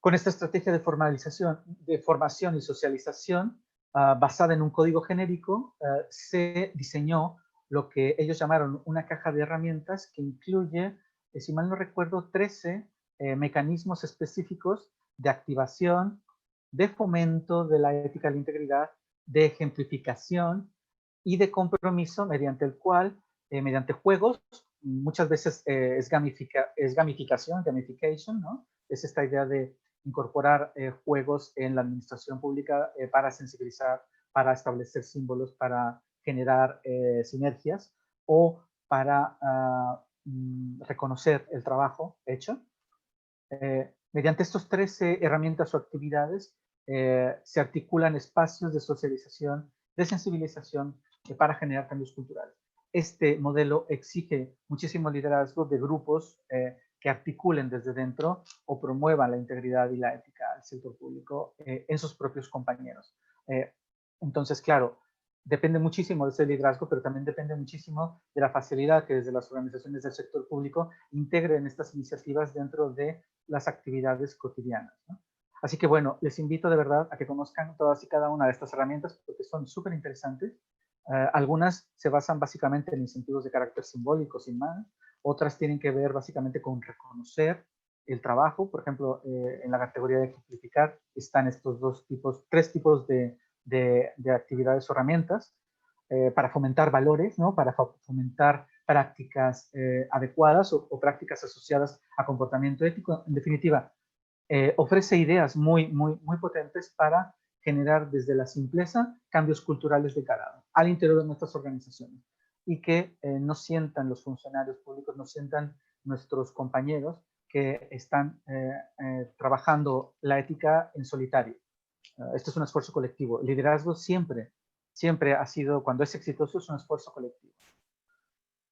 Con esta estrategia de formación y socialización basada en un código genérico, se diseñó lo que ellos llamaron una caja de herramientas que incluye, si mal no recuerdo, 13 mecanismos específicos de activación, de fomento de la ética y la integridad, de ejemplificación y de compromiso, mediante el cual, mediante juegos, muchas veces es gamificación, gamification, ¿no? Es esta idea de incorporar juegos en la administración pública para sensibilizar, para establecer símbolos, para generar sinergias o para reconocer el trabajo hecho. Mediante estos 13 herramientas o actividades se articulan espacios de socialización, de sensibilización para generar cambios culturales. Este modelo exige muchísimo liderazgo de grupos que articulen desde dentro o promuevan la integridad y la ética del sector público en sus propios compañeros. Entonces, claro, depende muchísimo de ese liderazgo, pero también depende muchísimo de la facilidad que desde las organizaciones del sector público integren estas iniciativas dentro de las actividades cotidianas, ¿no? Así que bueno, les invito de verdad a que conozcan todas y cada una de estas herramientas porque son súper interesantes. Algunas se basan básicamente en incentivos de carácter simbólico, sin más. Otras tienen que ver básicamente con reconocer el trabajo. Por ejemplo, en la categoría de ejemplificar están estos tres tipos de actividades o herramientas para fomentar valores, ¿no? Para fomentar prácticas adecuadas o prácticas asociadas a comportamiento ético. En definitiva, ofrece ideas muy potentes para generar desde la simpleza cambios culturales de calado al interior de nuestras organizaciones y que no sientan los funcionarios públicos, no sientan nuestros compañeros que están trabajando la ética en solitario. Esto es un esfuerzo colectivo. El liderazgo siempre ha sido, cuando es exitoso, es un esfuerzo colectivo.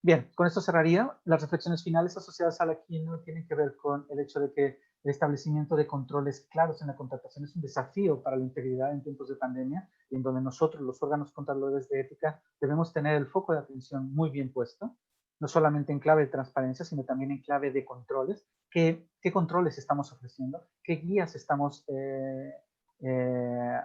Bien, con esto cerraría. Las reflexiones finales asociadas a la keynote tienen que ver con el hecho de que el establecimiento de controles claros en la contratación es un desafío para la integridad en tiempos de pandemia y en donde nosotros, los órganos contralores de ética, debemos tener el foco de atención muy bien puesto, no solamente en clave de transparencia, sino también en clave de controles. ¿Qué controles estamos ofreciendo? ¿Qué guías estamos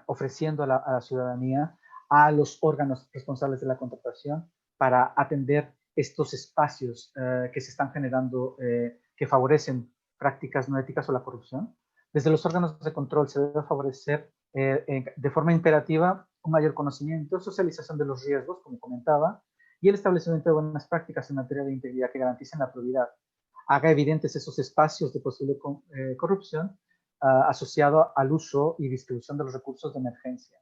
ofreciendo a la ciudadanía, a los órganos responsables de la contratación para atender estos espacios que se están generando que favorecen prácticas no éticas o la corrupción? Desde los órganos de control se debe favorecer de forma imperativa un mayor conocimiento, socialización de los riesgos, como comentaba, y el establecimiento de buenas prácticas en materia de integridad que garanticen la probidad. Haga evidentes esos espacios de posible corrupción asociado al uso y distribución de los recursos de emergencia,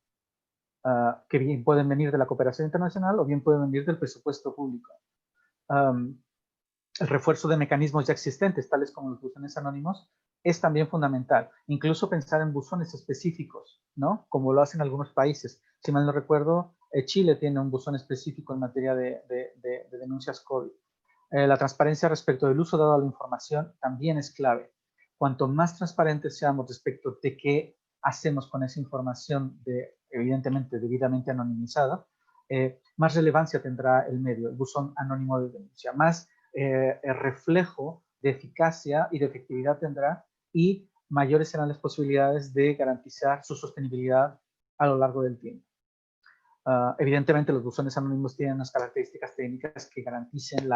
que bien pueden venir de la cooperación internacional o bien pueden venir del presupuesto público. el refuerzo de mecanismos ya existentes, tales como los buzones anónimos, es también fundamental. Incluso pensar en buzones específicos, ¿no? Como lo hacen algunos países. Si mal no recuerdo, Chile tiene un buzón específico en materia de denuncias COVID. La transparencia respecto del uso dado a la información también es clave. Cuanto más transparentes seamos respecto de qué hacemos con esa información, evidentemente debidamente anonimizada, más relevancia tendrá el medio, el buzón anónimo de denuncia, más el reflejo de eficacia y de efectividad tendrá y mayores serán las posibilidades de garantizar su sostenibilidad a lo largo del tiempo. Evidentemente, los buzones anónimos tienen unas características técnicas que garanticen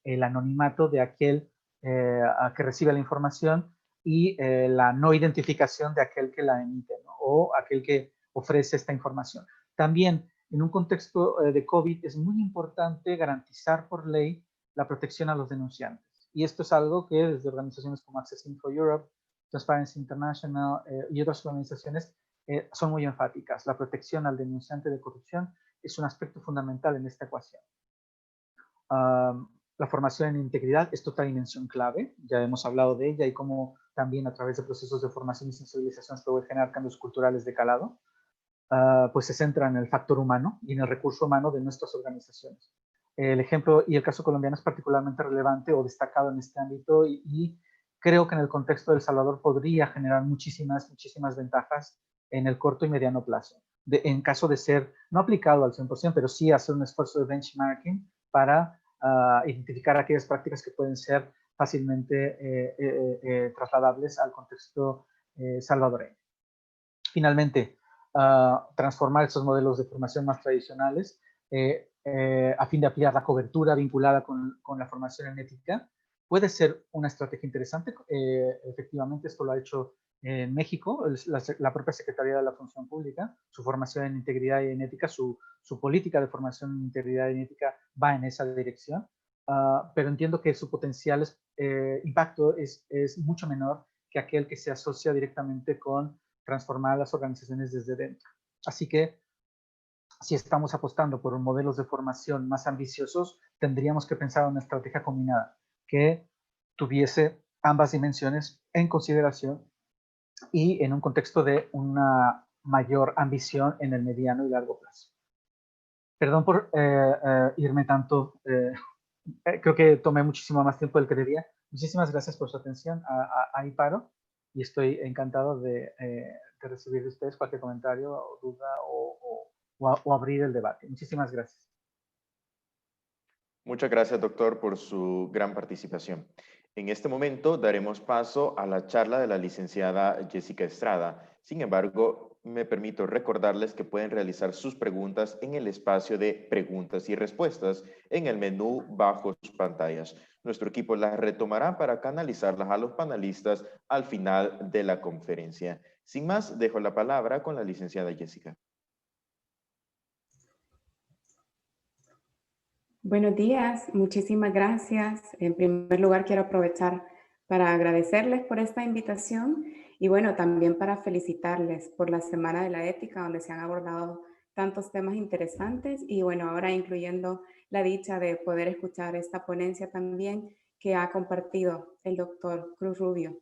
el anonimato de aquel que recibe la información y la no identificación de aquel que la emite, ¿no? O aquel que ofrece esta información. También, en un contexto de COVID, es muy importante garantizar por ley la protección a los denunciantes. Y esto es algo que desde organizaciones como Access Info Europe, Transparency International y otras organizaciones son muy enfáticas. La protección al denunciante de corrupción es un aspecto fundamental en esta ecuación. La formación en integridad es otra dimensión clave, ya hemos hablado de ella y cómo también a través de procesos de formación y sensibilización se puede generar cambios culturales de calado, pues se centra en el factor humano y en el recurso humano de nuestras organizaciones. El ejemplo y el caso colombiano es particularmente relevante o destacado en este ámbito y creo que en el contexto de El Salvador podría generar muchísimas ventajas en el corto y mediano plazo. En caso de ser no aplicado al 100%, pero sí hacer un esfuerzo de benchmarking para identificar aquellas prácticas que pueden ser fácilmente trasladables al contexto salvadoreño. Finalmente, transformar estos modelos de formación más tradicionales a fin de ampliar la cobertura vinculada con la formación en ética puede ser una estrategia interesante. Efectivamente, esto lo ha hecho en México, la propia Secretaría de la Función Pública, su formación en integridad y en ética, su política de formación en integridad y en ética va en esa dirección, pero entiendo que su potencial impacto es mucho menor que aquel que se asocia directamente con transformar las organizaciones desde dentro. Así que, si estamos apostando por modelos de formación más ambiciosos, tendríamos que pensar en una estrategia combinada que tuviese ambas dimensiones en consideración y en un contexto de una mayor ambición en el mediano y largo plazo. Perdón por irme tanto, creo que tomé muchísimo más tiempo del que debía. Muchísimas gracias por su atención. Ahí paro y estoy encantado de recibir de ustedes cualquier comentario o duda o abrir el debate. Muchísimas gracias. Muchas gracias, doctor, por su gran participación. En este momento daremos paso a la charla de la licenciada Jessica Estrada. Sin embargo, me permito recordarles que pueden realizar sus preguntas en el espacio de preguntas y respuestas en el menú bajo sus pantallas. Nuestro equipo las retomará para canalizarlas a los panelistas al final de la conferencia. Sin más, dejo la palabra con la licenciada Jessica. Buenos días, muchísimas gracias. En primer lugar, quiero aprovechar para agradecerles por esta invitación y bueno, también para felicitarles por la Semana de la Ética, donde se han abordado tantos temas interesantes y bueno, ahora incluyendo la dicha de poder escuchar esta ponencia también que ha compartido el doctor Cruz Rubio.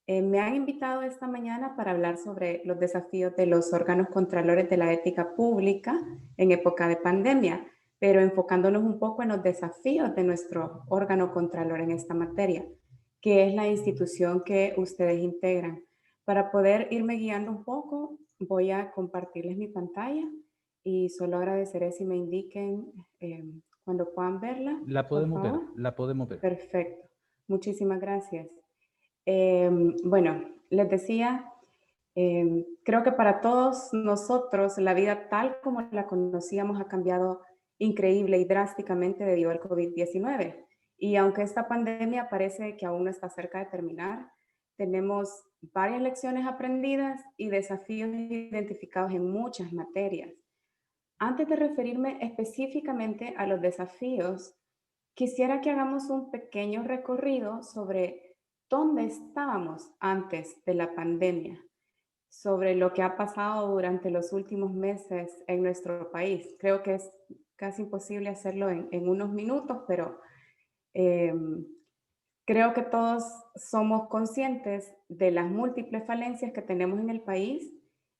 Me han invitado esta mañana para hablar sobre los desafíos de los órganos contralores de la ética pública en época de pandemia, pero enfocándonos un poco en los desafíos de nuestro órgano contralor en esta materia, que es la institución que ustedes integran. Para poder irme guiando un poco, voy a compartirles mi pantalla y solo agradeceré si me indiquen cuando puedan verla. La podemos ver, la podemos ver. Perfecto, muchísimas gracias. Bueno, les decía, creo que para todos nosotros la vida tal como la conocíamos ha cambiado increíble y drásticamente debido al COVID-19. Y aunque esta pandemia parece que aún no está cerca de terminar, tenemos varias lecciones aprendidas y desafíos identificados en muchas materias. Antes de referirme específicamente a los desafíos, quisiera que hagamos un pequeño recorrido sobre dónde estábamos antes de la pandemia, sobre lo que ha pasado durante los últimos meses en nuestro país. Creo que es casi imposible hacerlo en unos minutos, pero Creo que todos somos conscientes de las múltiples falencias que tenemos en el país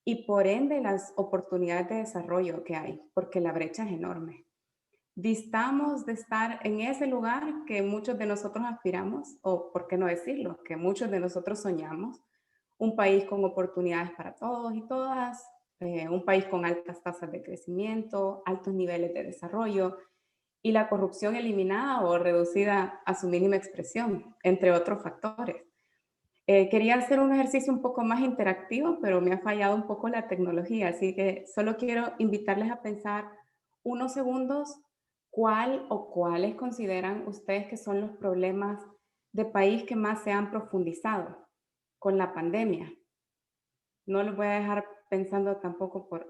y por ende las oportunidades de desarrollo que hay, porque la brecha es enorme. Distamos de estar en ese lugar que muchos de nosotros aspiramos, o por qué no decirlo, que muchos de nosotros soñamos, un país con oportunidades para todos y todas, un país con altas tasas de crecimiento, altos niveles de desarrollo y la corrupción eliminada o reducida a su mínima expresión, entre otros factores. Quería hacer un ejercicio un poco más interactivo, pero me ha fallado un poco la tecnología, así que solo quiero invitarles a pensar unos segundos cuál o cuáles consideran ustedes que son los problemas de país que más se han profundizado con la pandemia. No los voy a dejar pensando tampoco por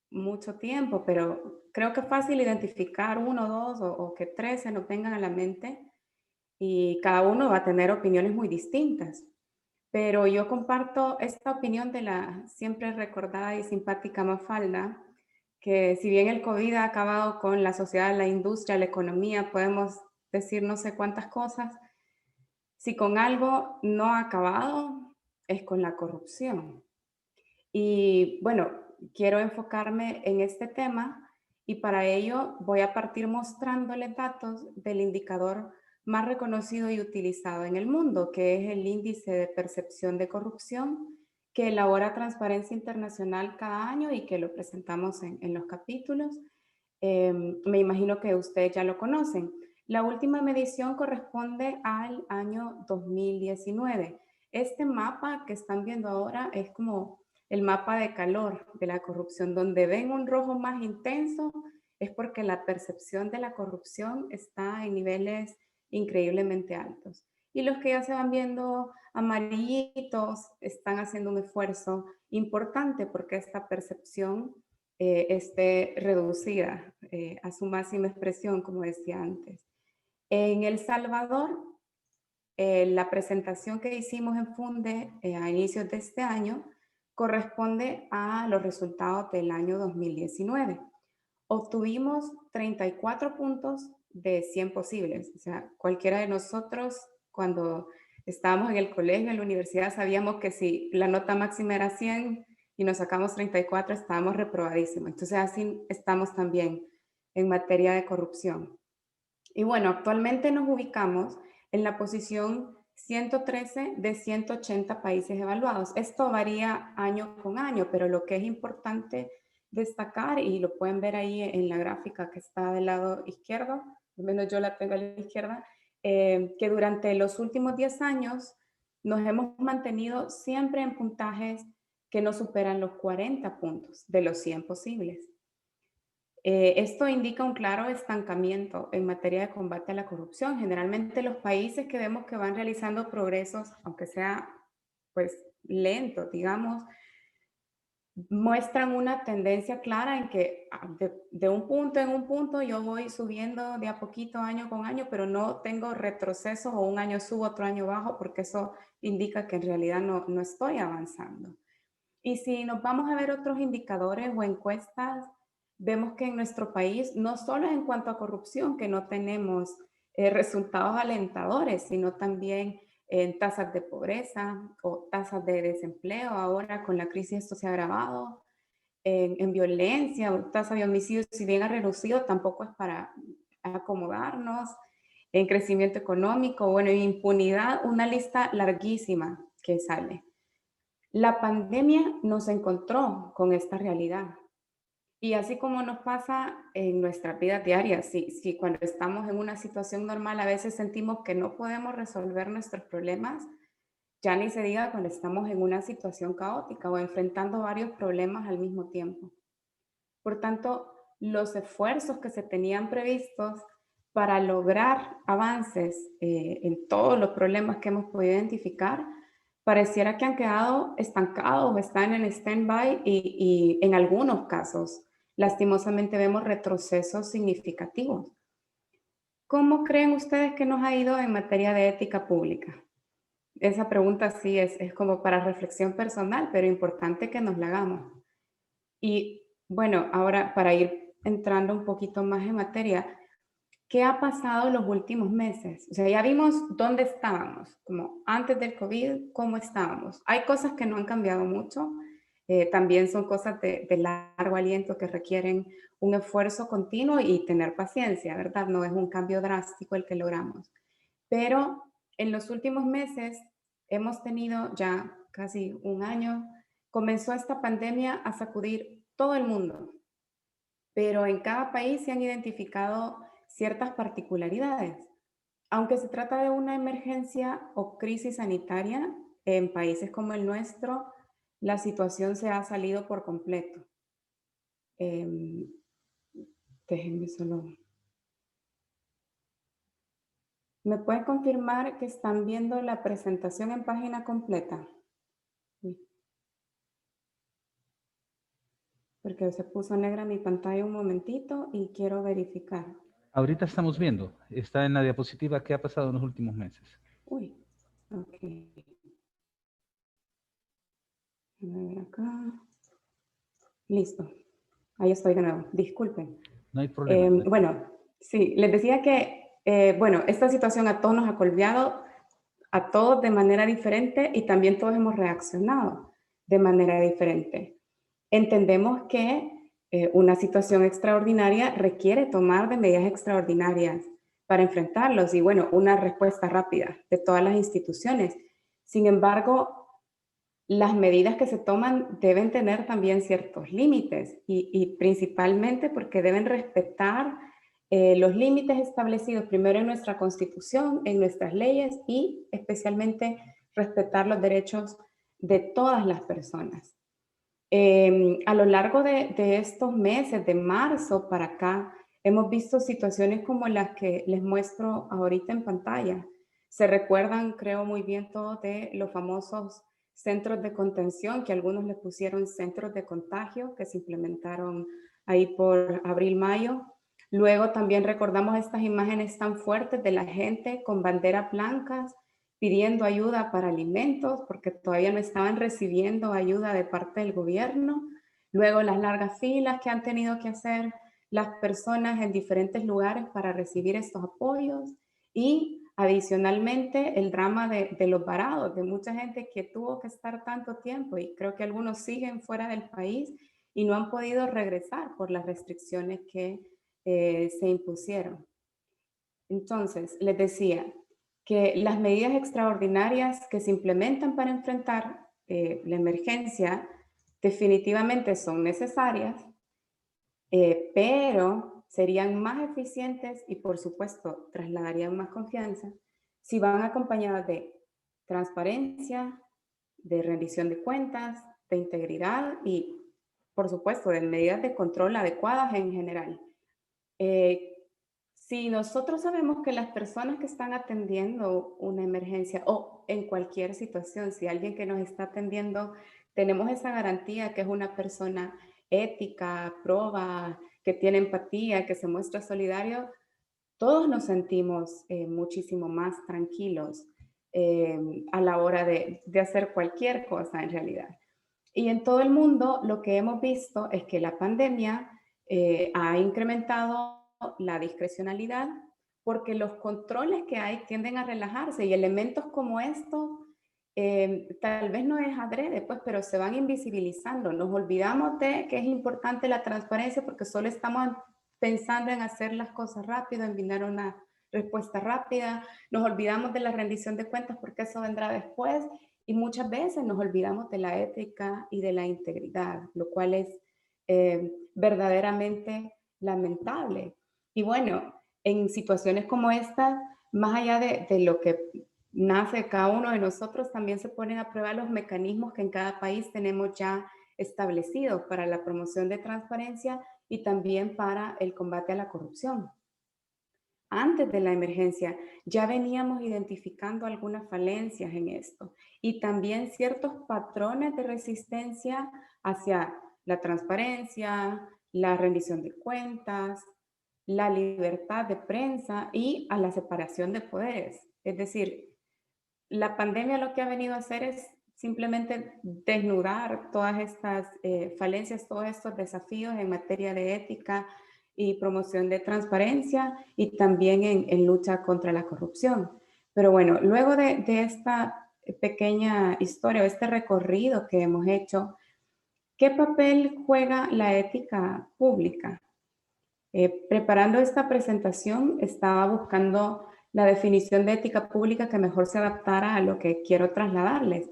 mucho tiempo, pero creo que es fácil identificar uno, dos o que tres se nos vengan a la mente y cada uno va a tener opiniones muy distintas. Pero yo comparto esta opinión de la siempre recordada y simpática Mafalda, que si bien el COVID ha acabado con la sociedad, la industria, la economía, podemos decir no sé cuántas cosas, si con algo no ha acabado es con la corrupción. Y bueno, quiero enfocarme en este tema y para ello voy a partir mostrándoles datos del indicador más reconocido y utilizado en el mundo, que es el índice de percepción de corrupción que elabora Transparencia Internacional cada año y que lo presentamos en los capítulos. Me imagino que ustedes ya lo conocen. La última medición corresponde al año 2019. Este mapa que están viendo ahora es como el mapa de calor de la corrupción, donde ven un rojo más intenso, es porque la percepción de la corrupción está en niveles increíblemente altos. Y los que ya se van viendo amarillitos están haciendo un esfuerzo importante porque esta percepción esté reducida a su máxima expresión, como decía antes. En El Salvador, la presentación que hicimos en Funde a inicios de este año corresponde a los resultados del año 2019. Obtuvimos 34 puntos de 100 posibles. O sea, cualquiera de nosotros cuando estábamos en el colegio, en la universidad, sabíamos que si la nota máxima era 100 y nos sacamos 34, estábamos reprobadísimos. Entonces así estamos también en materia de corrupción. Y bueno, actualmente nos ubicamos en la posición 113 de 180 países evaluados. Esto varía año con año, pero lo que es importante destacar, y lo pueden ver ahí en la gráfica que está del lado izquierdo, al menos yo la tengo a la izquierda, que durante los últimos 10 años nos hemos mantenido siempre en puntajes que no superan los 40 puntos de los 100 posibles. Esto indica un claro estancamiento en materia de combate a la corrupción. Generalmente los países que vemos que van realizando progresos, aunque sea pues lento, digamos, muestran una tendencia clara en que de un punto en un punto yo voy subiendo de a poquito año con año, pero no tengo retrocesos o un año subo, otro año bajo, porque eso indica que en realidad no estoy avanzando. Y si nos vamos a ver otros indicadores o encuestas, vemos que en nuestro país, no solo en cuanto a corrupción, que no tenemos resultados alentadores, sino también en tasas de pobreza o tasas de desempleo. Ahora con la crisis esto se ha agravado. En violencia o tasa de homicidios, si bien ha reducido, tampoco es para acomodarnos. En crecimiento económico, bueno, en impunidad, una lista larguísima que sale. La pandemia nos encontró con esta realidad. Y así como nos pasa en nuestras vidas diarias, si cuando estamos en una situación normal a veces sentimos que no podemos resolver nuestros problemas, ya ni se diga cuando estamos en una situación caótica o enfrentando varios problemas al mismo tiempo. Por tanto, los esfuerzos que se tenían previstos para lograr avances en todos los problemas que hemos podido identificar, pareciera que han quedado estancados o están en stand-by y en algunos casos, lastimosamente, vemos retrocesos significativos. ¿Cómo creen ustedes que nos ha ido en materia de ética pública? Esa pregunta sí es como para reflexión personal, pero importante que nos la hagamos. Y bueno, ahora para ir entrando un poquito más en materia, ¿qué ha pasado en los últimos meses? O sea, ya vimos dónde estábamos, como antes del COVID, cómo estábamos. Hay cosas que no han cambiado mucho, también son cosas de largo aliento que requieren un esfuerzo continuo y tener paciencia, ¿verdad? No es un cambio drástico el que logramos. Pero en los últimos meses hemos tenido ya casi un año, comenzó esta pandemia a sacudir todo el mundo, pero en cada país se han identificado ciertas particularidades. Aunque se trata de una emergencia o crisis sanitaria, en países como el nuestro, la situación se ha salido por completo. Déjenme solo... ¿Me pueden confirmar que están viendo la presentación en página completa? Porque se puso negra mi pantalla un momentito y quiero verificar. Ahorita estamos viendo, está en la diapositiva qué ha pasado en los últimos meses. Uy, ok. Déjame ver acá. Listo. Ahí estoy de nuevo. Disculpen. No hay problema. Bueno, sí, les decía que, bueno, esta situación a todos nos ha golpeado, a todos de manera diferente y también todos hemos reaccionado de manera diferente. Entendemos que una situación extraordinaria requiere tomar de medidas extraordinarias para enfrentarlos y, bueno, una respuesta rápida de todas las instituciones. Sin embargo, las medidas que se toman deben tener también ciertos límites y principalmente porque deben respetar los límites establecidos primero en nuestra Constitución, en nuestras leyes y especialmente respetar los derechos de todas las personas. A lo largo de estos meses, de marzo para acá, hemos visto situaciones como las que les muestro ahorita en pantalla. Se recuerdan, creo muy bien todos, de los famosos centros de contención, que algunos les pusieron centros de contagio, que se implementaron ahí por abril-mayo. Luego también recordamos estas imágenes tan fuertes de la gente con banderas blancas pidiendo ayuda para alimentos porque todavía no estaban recibiendo ayuda de parte del gobierno. Luego las largas filas que han tenido que hacer las personas en diferentes lugares para recibir estos apoyos y adicionalmente el drama de los varados, de mucha gente que tuvo que estar tanto tiempo y creo que algunos siguen fuera del país y no han podido regresar por las restricciones que se impusieron. Entonces, les decía que las medidas extraordinarias que se implementan para enfrentar la emergencia definitivamente son necesarias, pero serían más eficientes y por supuesto trasladarían más confianza si van acompañadas de transparencia, de rendición de cuentas, de integridad y por supuesto de medidas de control adecuadas en general. Si nosotros sabemos que las personas que están atendiendo una emergencia o en cualquier situación, si alguien que nos está atendiendo, tenemos esa garantía que es una persona ética, proba, que tiene empatía, que se muestra solidario, todos nos sentimos muchísimo más tranquilos a la hora de hacer cualquier cosa en realidad. Y en todo el mundo lo que hemos visto es que la pandemia ha incrementado la discrecionalidad porque los controles que hay tienden a relajarse y elementos como esto tal vez no es adrede, pues, pero se van invisibilizando. Nos olvidamos de que es importante la transparencia porque solo estamos pensando en hacer las cosas rápido, en brindar una respuesta rápida. Nos olvidamos de la rendición de cuentas porque eso vendrá después y muchas veces nos olvidamos de la ética y de la integridad, lo cual es verdaderamente lamentable. Y bueno, en situaciones como esta, más allá de lo que nace de cada uno de nosotros, también se ponen a prueba los mecanismos que en cada país tenemos ya establecidos para la promoción de transparencia y también para el combate a la corrupción. Antes de la emergencia ya veníamos identificando algunas falencias en esto y también ciertos patrones de resistencia hacia la transparencia, la rendición de cuentas, la libertad de prensa y a la separación de poderes. Es decir, la pandemia lo que ha venido a hacer es simplemente desnudar todas estas falencias, todos estos desafíos en materia de ética y promoción de transparencia y también en lucha contra la corrupción. Pero bueno, luego de esta pequeña historia, este recorrido que hemos hecho, ¿qué papel juega la ética pública? Preparando esta presentación, estaba buscando la definición de ética pública que mejor se adaptara a lo que quiero trasladarles.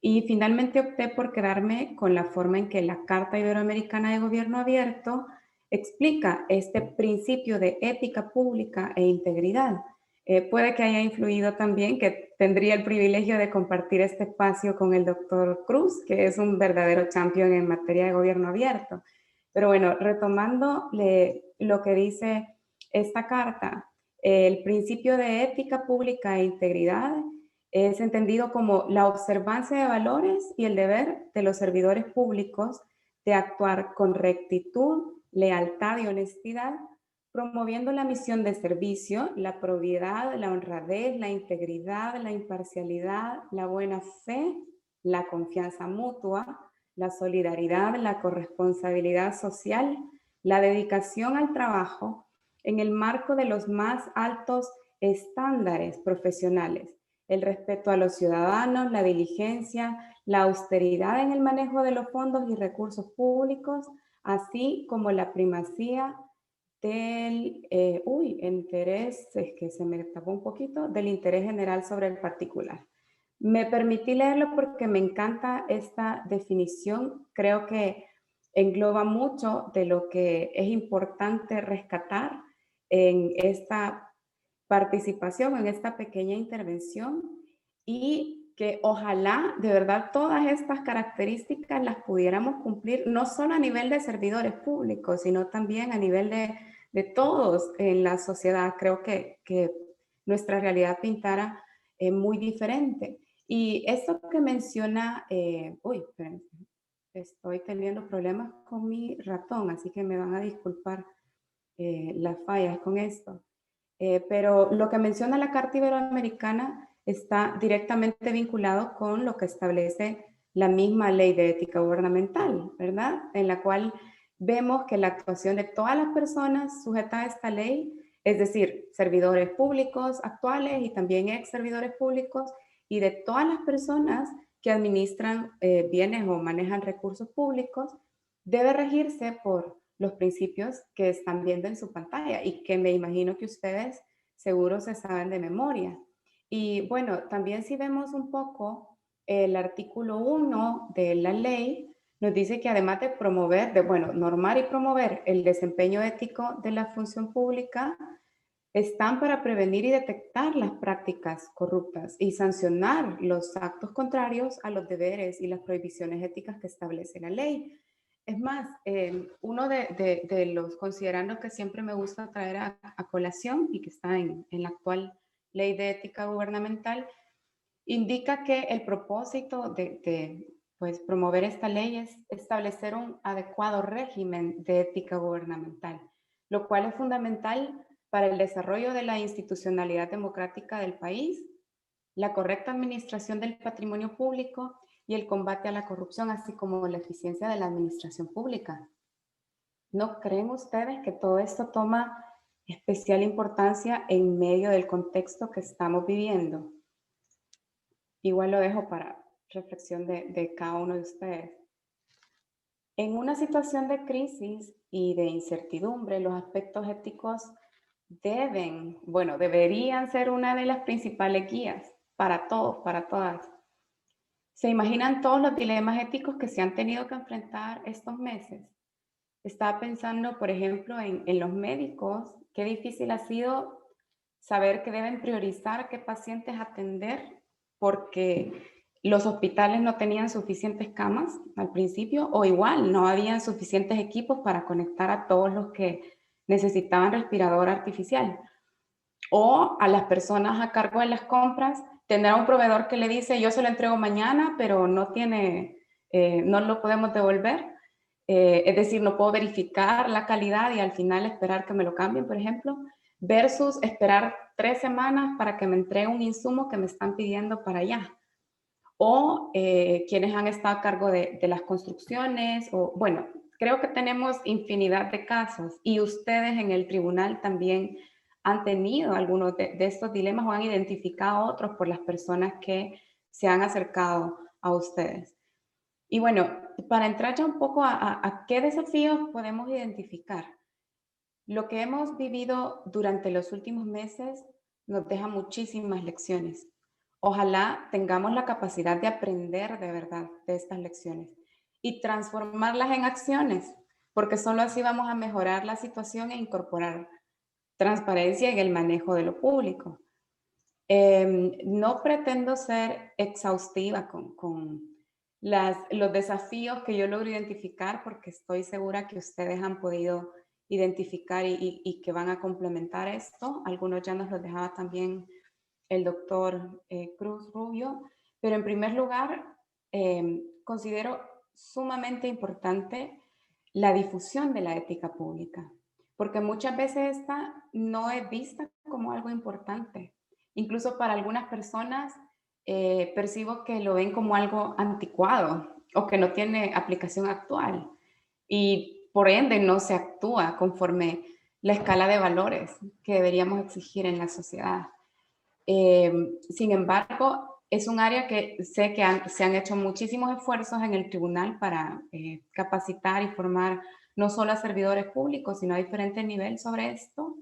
Y finalmente opté por quedarme con la forma en que la Carta Iberoamericana de Gobierno Abierto explica este principio de ética pública e integridad. Puede que haya influido también que tendría el privilegio de compartir este espacio con el doctor Cruz, que es un verdadero champion en materia de gobierno abierto. Pero bueno, retomando lo que dice esta carta, el principio de ética pública e integridad es entendido como la observancia de valores y el deber de los servidores públicos de actuar con rectitud, lealtad y honestidad, promoviendo la misión de servicio, la probidad, la honradez, la integridad, la imparcialidad, la buena fe, la confianza mutua, la solidaridad, la corresponsabilidad social, la dedicación al trabajo en el marco de los más altos estándares profesionales, el respeto a los ciudadanos, la diligencia, la austeridad en el manejo de los fondos y recursos públicos, así como la primacía del interés, es que se me tapó un poquito, del interés general sobre el particular. Me permití leerlo porque me encanta esta definición. Creo que engloba mucho de lo que es importante rescatar en esta participación, en esta pequeña intervención, y que ojalá de verdad todas estas características las pudiéramos cumplir, no solo a nivel de servidores públicos, sino también a nivel de todos en la sociedad. Creo que nuestra realidad pintara muy diferente. Y esto que menciona, estoy teniendo problemas con mi ratón, así que me van a disculpar las fallas con esto. Pero lo que menciona la Carta Iberoamericana está directamente vinculado con lo que establece la misma ley de ética gubernamental, ¿verdad? En la cual vemos que la actuación de todas las personas sujetas a esta ley, es decir, servidores públicos actuales y también ex servidores públicos, y de todas las personas que administran bienes o manejan recursos públicos, debe regirse por los principios que están viendo en su pantalla y que me imagino que ustedes seguro se saben de memoria. Y bueno, también si vemos un poco el artículo 1 de la ley, nos dice que además de promover, normar y promover el desempeño ético de la función pública, están para prevenir y detectar las prácticas corruptas y sancionar los actos contrarios a los deberes y las prohibiciones éticas que establece la ley. Es más, uno de los considerandos que siempre me gusta traer a colación y que está en la actual ley de ética gubernamental, indica que el propósito de promover esta ley es establecer un adecuado régimen de ética gubernamental, lo cual es fundamental para el desarrollo de la institucionalidad democrática del país, la correcta administración del patrimonio público y el combate a la corrupción, así como la eficiencia de la administración pública. ¿No creen ustedes que todo esto toma especial importancia en medio del contexto que estamos viviendo? Igual lo dejo para reflexión de cada uno de ustedes. En una situación de crisis y de incertidumbre, los aspectos éticos deberían ser una de las principales guías para todos, para todas. ¿Se imaginan todos los dilemas éticos que se han tenido que enfrentar estos meses? Estaba pensando, por ejemplo, en los médicos. Qué difícil ha sido saber que deben priorizar qué pacientes atender porque los hospitales no tenían suficientes camas al principio, o igual no habían suficientes equipos para conectar a todos los que necesitaban respirador artificial. O a las personas a cargo de las compras, tendrá un proveedor que le dice, yo se lo entrego mañana, pero no lo podemos devolver. Es decir, no puedo verificar la calidad y al final esperar que me lo cambien, por ejemplo, versus esperar 3 semanas para que me entregue un insumo que me están pidiendo para allá. O quienes han estado a cargo de las construcciones, creo que tenemos infinidad de casos y ustedes en el tribunal también han tenido algunos de estos dilemas o han identificado otros por las personas que se han acercado a ustedes. Y bueno, para entrar ya un poco a qué desafíos podemos identificar. Lo que hemos vivido durante los últimos meses nos deja muchísimas lecciones. Ojalá tengamos la capacidad de aprender de verdad de estas lecciones y transformarlas en acciones, porque solo así vamos a mejorar la situación e incorporar transparencia en el manejo de lo público. No pretendo ser exhaustiva con los desafíos que yo logro identificar, porque estoy segura que ustedes han podido identificar y que van a complementar esto. Algunos ya nos los dejaba también el doctor Cruz Rubio, pero en primer lugar, considero sumamente importante la difusión de la ética pública, porque muchas veces esta no es vista como algo importante. Incluso para algunas personas percibo que lo ven como algo anticuado o que no tiene aplicación actual y por ende no se actúa conforme la escala de valores que deberíamos exigir en la sociedad. Sin embargo, es un área que sé que se han hecho muchísimos esfuerzos en el tribunal para capacitar y formar no solo a servidores públicos, sino a diferentes niveles sobre esto.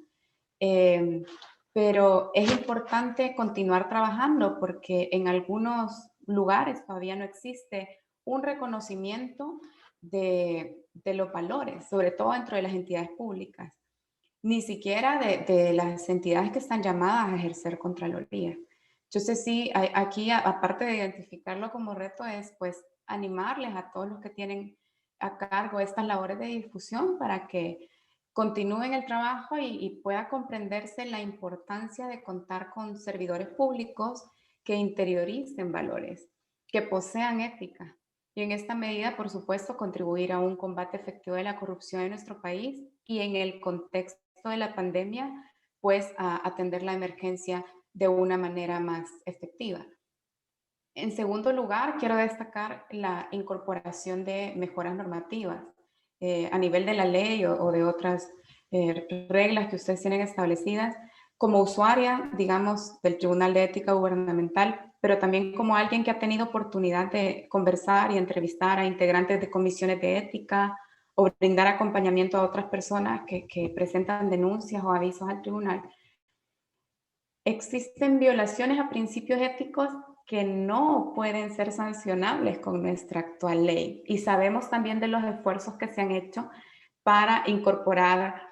Pero es importante continuar trabajando porque en algunos lugares todavía no existe un reconocimiento de los valores, sobre todo dentro de las entidades públicas, ni siquiera de las entidades que están llamadas a ejercer Contraloría. Entonces sí, aquí aparte de identificarlo como reto es pues animarles a todos los que tienen a cargo estas labores de difusión para que continúen el trabajo y pueda comprenderse la importancia de contar con servidores públicos que interioricen valores, que posean ética. Y en esta medida, por supuesto, contribuir a un combate efectivo de la corrupción en nuestro país y en el contexto de la pandemia, pues a atender la emergencia de una manera más efectiva. En segundo lugar, quiero destacar la incorporación de mejoras normativas a nivel de la ley o de otras reglas que ustedes tienen establecidas. Como usuaria, digamos, del Tribunal de Ética Gubernamental, pero también como alguien que ha tenido oportunidad de conversar y entrevistar a integrantes de comisiones de ética o brindar acompañamiento a otras personas que presentan denuncias o avisos al tribunal. Existen violaciones a principios éticos que no pueden ser sancionables con nuestra actual ley. Y sabemos también de los esfuerzos que se han hecho para incorporar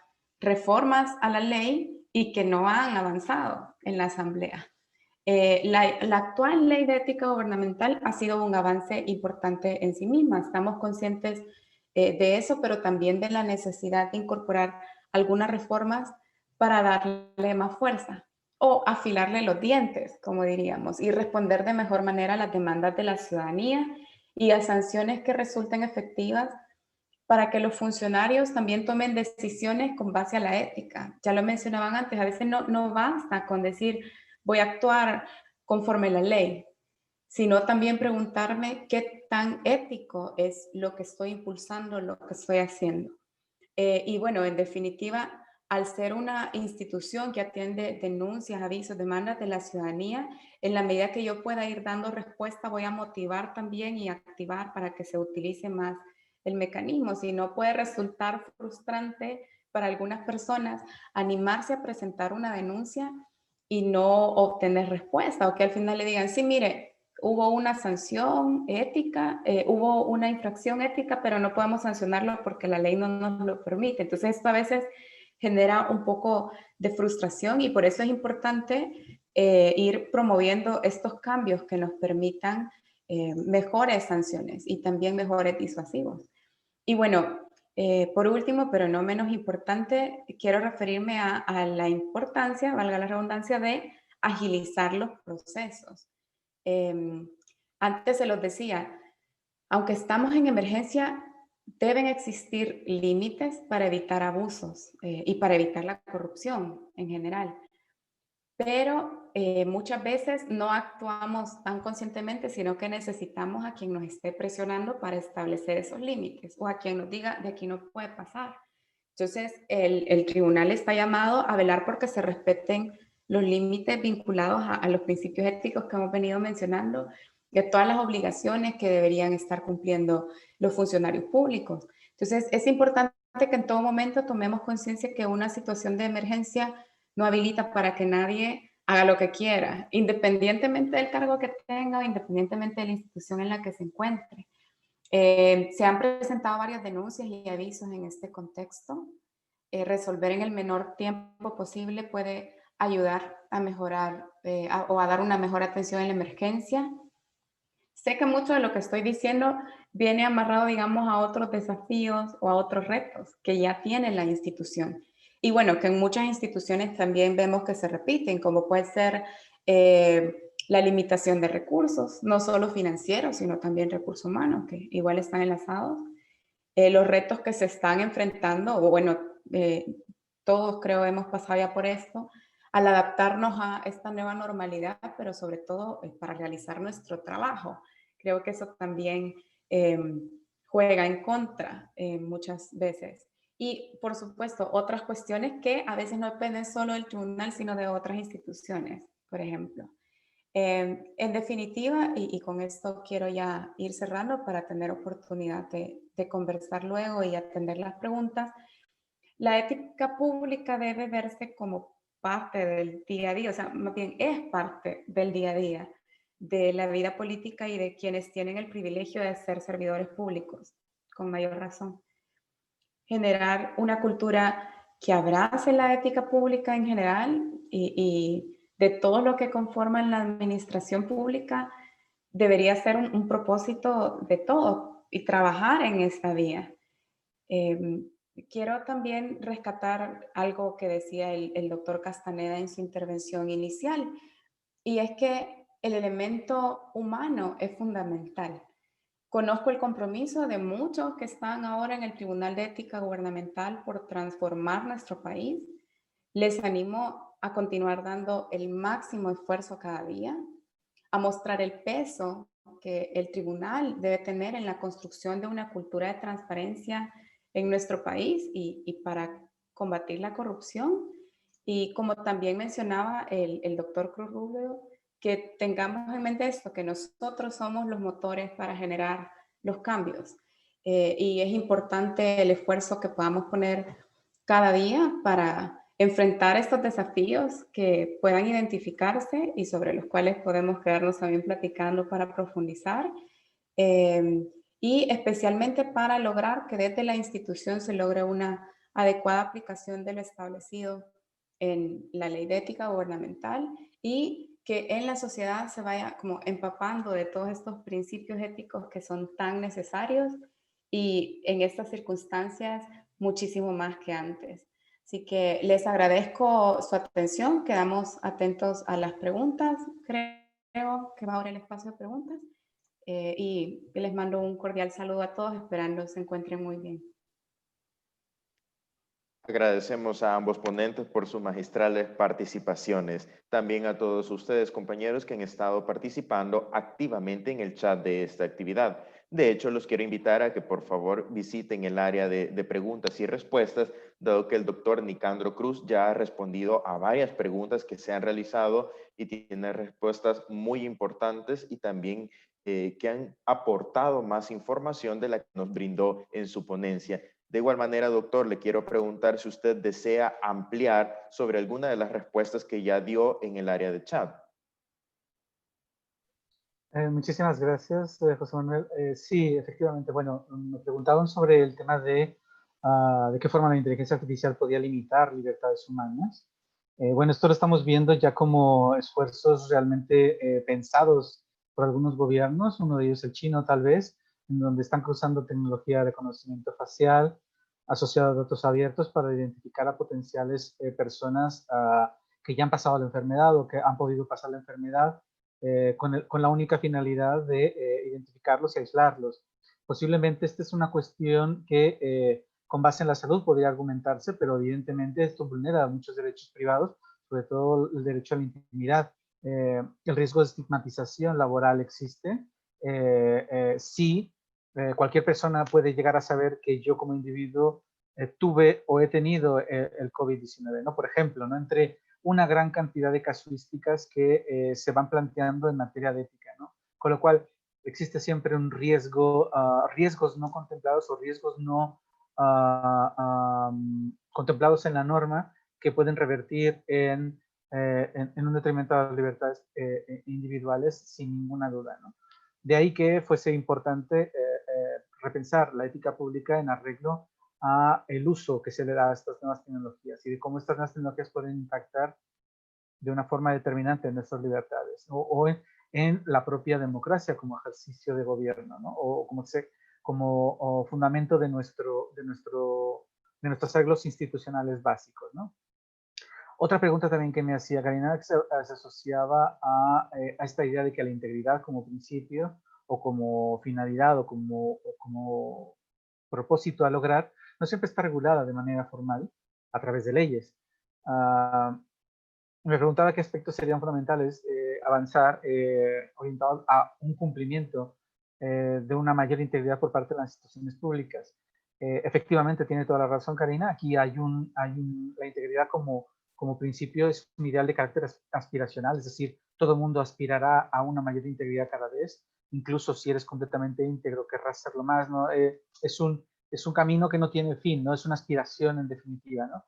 reformas a la ley y que no han avanzado en la Asamblea. La actual ley de ética gubernamental ha sido un avance importante en sí misma. Estamos conscientes de eso, pero también de la necesidad de incorporar algunas reformas para darle más fuerza o afilarle los dientes, como diríamos, y responder de mejor manera a las demandas de la ciudadanía y a sanciones que resulten efectivas para que los funcionarios también tomen decisiones con base a la ética. Ya lo mencionaban antes, a veces no basta con decir voy a actuar conforme la ley, sino también preguntarme qué tan ético es lo que estoy impulsando, lo que estoy haciendo. Y bueno, en definitiva, al ser una institución que atiende denuncias, avisos, demandas de la ciudadanía, en la medida que yo pueda ir dando respuesta, voy a motivar también y activar para que se utilice más el mecanismo. Si no, puede resultar frustrante para algunas personas animarse a presentar una denuncia y no obtener respuesta, o que al final le digan, sí, mire, hubo una sanción ética, hubo una infracción ética, pero no podemos sancionarlo porque la ley no nos lo permite. Entonces esto a veces genera un poco de frustración y por eso es importante ir promoviendo estos cambios que nos permitan mejores sanciones y también mejores disuasivos. Y bueno, por último, pero no menos importante, quiero referirme a la importancia, valga la redundancia, de agilizar los procesos. Antes se los decía, aunque estamos en emergencia, deben existir límites para evitar abusos y para evitar la corrupción en general. pero muchas veces no actuamos tan conscientemente, sino que necesitamos a quien nos esté presionando para establecer esos límites o a quien nos diga de aquí no puede pasar. Entonces, el tribunal está llamado a velar porque se respeten los límites vinculados a los principios éticos que hemos venido mencionando y a todas las obligaciones que deberían estar cumpliendo los funcionarios públicos. Entonces, es importante que en todo momento tomemos conciencia que una situación de emergencia no habilita para que nadie haga lo que quiera, independientemente del cargo que tenga o independientemente de la institución en la que se encuentre. Se han presentado varias denuncias y avisos en este contexto. Resolver en el menor tiempo posible puede ayudar a mejorar o a dar una mejor atención en la emergencia. Sé que mucho de lo que estoy diciendo viene amarrado, digamos, a otros desafíos o a otros retos que ya tiene la institución. Y bueno, que en muchas instituciones también vemos que se repiten, como puede ser la limitación de recursos, no solo financieros, sino también recursos humanos, que igual están enlazados. Los retos que se están enfrentando, o bueno, todos creo hemos pasado ya por esto, al adaptarnos a esta nueva normalidad, pero sobre todo para realizar nuestro trabajo. Creo que eso también juega en contra muchas veces. Y, por supuesto, otras cuestiones que a veces no dependen solo del tribunal, sino de otras instituciones, por ejemplo. En definitiva, y con esto quiero ya ir cerrando para tener oportunidad de conversar luego y atender las preguntas, la ética pública debe verse como parte del día a día, o sea, más bien es parte del día a día de la vida política y de quienes tienen el privilegio de ser servidores públicos, con mayor razón. Generar una cultura que abrace la ética pública en general y de todo lo que conforman la administración pública debería ser un propósito de todo y trabajar en esta vía. Quiero también rescatar algo que decía el doctor Castaneda en su intervención inicial, y es que el elemento humano es fundamental. Conozco el compromiso de muchos que están ahora en el Tribunal de Ética Gubernamental por transformar nuestro país. Les animo a continuar dando el máximo esfuerzo cada día, a mostrar el peso que el tribunal debe tener en la construcción de una cultura de transparencia en nuestro país y para combatir la corrupción. Y como también mencionaba el doctor Cruz Rubio, que tengamos en mente esto, que nosotros somos los motores para generar los cambios. Y es importante el esfuerzo que podamos poner cada día para enfrentar estos desafíos que puedan identificarse y sobre los cuales podemos quedarnos también platicando para profundizar. Y especialmente para lograr que desde la institución se logre una adecuada aplicación de lo establecido en la ley de ética gubernamental y que en la sociedad se vaya como empapando de todos estos principios éticos que son tan necesarios y en estas circunstancias muchísimo más que antes. Así que les agradezco su atención, quedamos atentos a las preguntas, creo que va ahora el espacio de preguntas y les mando un cordial saludo a todos, esperando se encuentren muy bien. Agradecemos a ambos ponentes por sus magistrales participaciones. También a todos ustedes, compañeros, que han estado participando activamente en el chat de esta actividad. De hecho, los quiero invitar a que por favor visiten el área de preguntas y respuestas, dado que el doctor Nicandro Cruz ya ha respondido a varias preguntas que se han realizado y tiene respuestas muy importantes y también que han aportado más información de la que nos brindó en su ponencia. De igual manera, doctor, le quiero preguntar si usted desea ampliar sobre alguna de las respuestas que ya dio en el área de chat. Muchísimas gracias, José Manuel. Sí, efectivamente, bueno, me preguntaban sobre el tema de qué forma la inteligencia artificial podía limitar libertades humanas. Bueno, esto lo estamos viendo ya como esfuerzos realmente pensados por algunos gobiernos, uno de ellos el chino tal vez, en donde están cruzando tecnología de conocimiento facial asociada a datos abiertos para identificar a potenciales personas que ya han pasado la enfermedad o que han podido pasar la enfermedad con la única finalidad de identificarlos y aislarlos. Posiblemente esta es una cuestión que con base en la salud podría argumentarse, pero evidentemente esto vulnera muchos derechos privados, sobre todo el derecho a la intimidad. El riesgo de estigmatización laboral existe. Sí, cualquier persona puede llegar a saber que yo como individuo tuve o he tenido el COVID-19, ¿no? Por ejemplo, ¿no? Entre una gran cantidad de casuísticas que se van planteando en materia de ética, ¿no? Con lo cual, existe siempre un riesgo, riesgos no contemplados o riesgos no contemplados en la norma que pueden revertir en un detrimento de las libertades individuales sin ninguna duda, ¿no? De ahí que fuese importante repensar la ética pública en arreglo a el uso que se le da a estas nuevas tecnologías y de cómo estas nuevas tecnologías pueden impactar de una forma determinante en nuestras libertades, ¿no? O en la propia democracia como ejercicio de gobierno, ¿no? O como fundamento de nuestros arreglos institucionales básicos, ¿no? Otra pregunta también que me hacía Karina se asociaba a esta idea de que la integridad como principio o como finalidad o como propósito a lograr no siempre está regulada de manera formal a través de leyes. Me preguntaba qué aspectos serían fundamentales avanzar orientados a un cumplimiento de una mayor integridad por parte de las instituciones públicas. Efectivamente, tiene toda la razón, Karina. Aquí la integridad como principio es un ideal de carácter aspiracional, es decir, todo el mundo aspirará a una mayor integridad cada vez, incluso si eres completamente íntegro, querrás serlo más, ¿no? Es un camino que no tiene fin, ¿no? Es una aspiración en definitiva, ¿no?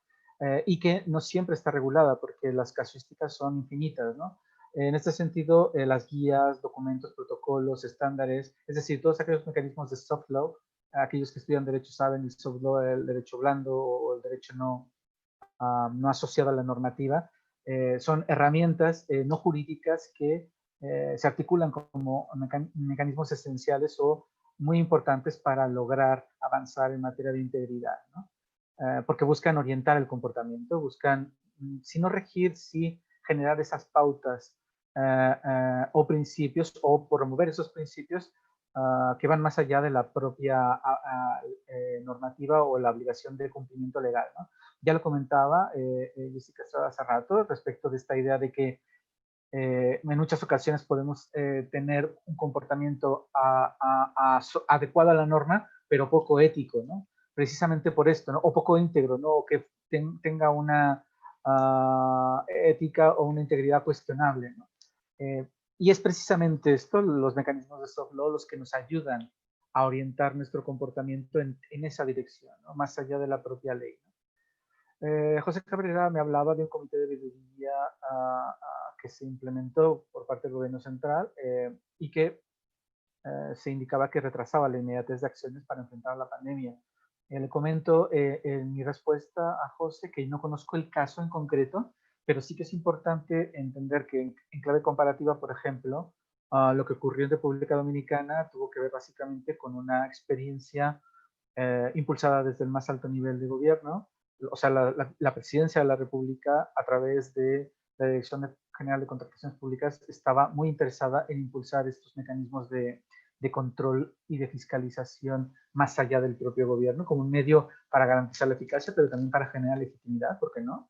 Y que no siempre está regulada porque las casuísticas son infinitas, ¿no? En este sentido, las guías, documentos, protocolos, estándares, es decir, todos aquellos mecanismos de soft law, aquellos que estudian derecho saben el soft law, el derecho blando o el derecho no asociado a la normativa, son herramientas no jurídicas que se articulan como mecanismos esenciales o muy importantes para lograr avanzar en materia de integridad, ¿no? Porque buscan orientar el comportamiento, buscan, si no regir, sí generar esas pautas o principios o promover esos principios que van más allá de la propia normativa o la obligación de cumplimiento legal, ¿no? Ya lo comentaba Jessica hace rato respecto de esta idea de que en muchas ocasiones podemos tener un comportamiento adecuado a la norma, pero poco ético, ¿no? Precisamente por esto, ¿no? O poco íntegro, ¿no? O que tenga una ética o una integridad cuestionable, ¿no? Y es precisamente esto, los mecanismos de soft law, los que nos ayudan a orientar nuestro comportamiento en esa dirección, ¿no? Más allá de la propia ley, ¿no? José Cabrera me hablaba de un comité de veeduría que se implementó por parte del gobierno central y que se indicaba que retrasaba la inmediatez de acciones para enfrentar la pandemia. Le comento en mi respuesta a José que no conozco el caso en concreto, pero sí que es importante entender que en clave comparativa, por ejemplo, lo que ocurrió en República Dominicana tuvo que ver básicamente con una experiencia impulsada desde el más alto nivel de gobierno, o sea, la presidencia de la República a través de la Dirección General de Contrataciones Públicas estaba muy interesada en impulsar estos mecanismos de control y de fiscalización más allá del propio gobierno, como un medio para garantizar la eficacia, pero también para generar legitimidad, ¿por qué no?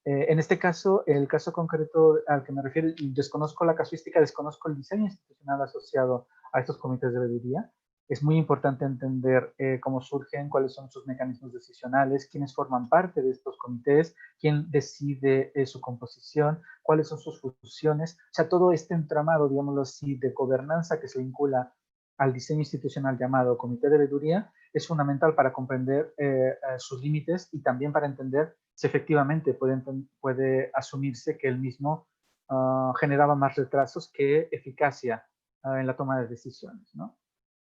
En este caso, el caso concreto al que me refiero, desconozco la casuística, desconozco el diseño institucional asociado a estos comités de veeduría. Es muy importante entender cómo surgen, cuáles son sus mecanismos decisionales, quiénes forman parte de estos comités, quién decide su composición, cuáles son sus funciones. O sea, todo este entramado, digámoslo así, de gobernanza que se vincula al diseño institucional llamado comité de veeduría es fundamental para comprender sus límites y también para entender si efectivamente puede asumirse que el mismo generaba más retrasos que eficacia en la toma de decisiones, ¿no?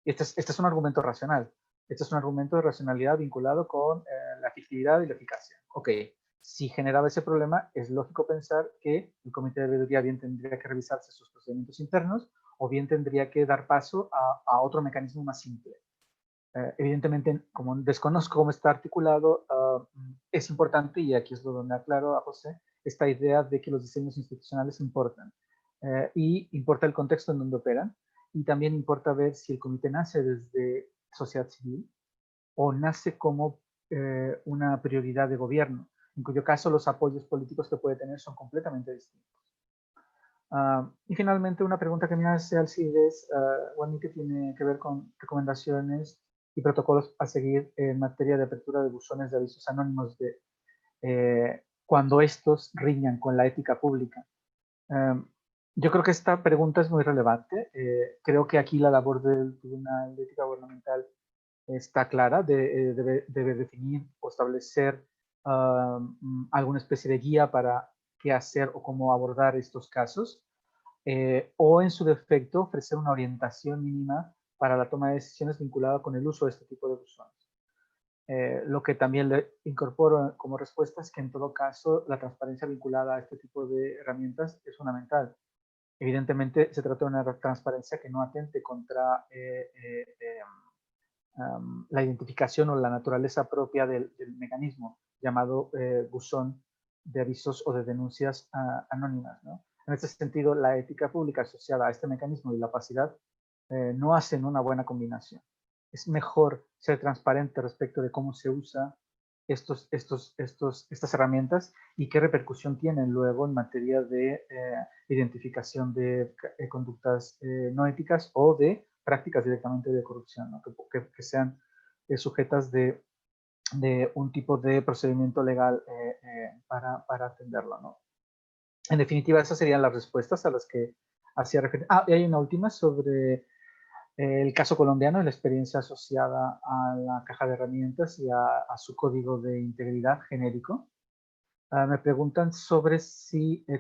Y este es un argumento racional. Este es un argumento de racionalidad vinculado con la efectividad y la eficacia. Ok, si generaba ese problema, es lógico pensar que el comité de veeduría bien tendría que revisarse sus procedimientos internos o bien tendría que dar paso a otro mecanismo más simple. Evidentemente, como desconozco cómo está articulado, es importante, y aquí es donde aclaro a José, esta idea de que los diseños institucionales importan. Y importa el contexto en donde operan, y también importa ver si el comité nace desde sociedad civil o nace como una prioridad de gobierno. en cuyo caso los apoyos políticos que puede tener son completamente distintos. Y finalmente, una pregunta que me hace Alcides, Juan, que tiene que ver con recomendaciones y protocolos a seguir en materia de apertura de buzones de avisos anónimos cuando estos riñan con la ética pública. Yo creo que esta pregunta es muy relevante. Creo que aquí la labor del Tribunal de Ética Gubernamental está clara, debe definir o establecer alguna especie de guía para qué hacer o cómo abordar estos casos, o en su defecto ofrecer una orientación mínima para la toma de decisiones vinculada con el uso de este tipo de buzones. Lo que también le incorporo como respuesta es que en todo caso la transparencia vinculada a este tipo de herramientas es fundamental. Evidentemente se trata de una transparencia que no atente contra la identificación o la naturaleza propia del mecanismo llamado buzón de avisos o de denuncias anónimas, ¿no? En este sentido, la ética pública asociada a este mecanismo y la opacidad no hacen una buena combinación. Es mejor ser transparente respecto de cómo se usa estas herramientas y qué repercusión tienen luego en materia de identificación de conductas no éticas o de prácticas directamente de corrupción, ¿no? que sean sujetas de un tipo de procedimiento legal para atenderlo, ¿no? En definitiva, esas serían las respuestas a las que hacía referencia. Y hay una última sobre el caso colombiano, la experiencia asociada a la caja de herramientas y a su código de integridad genérico. Me preguntan sobre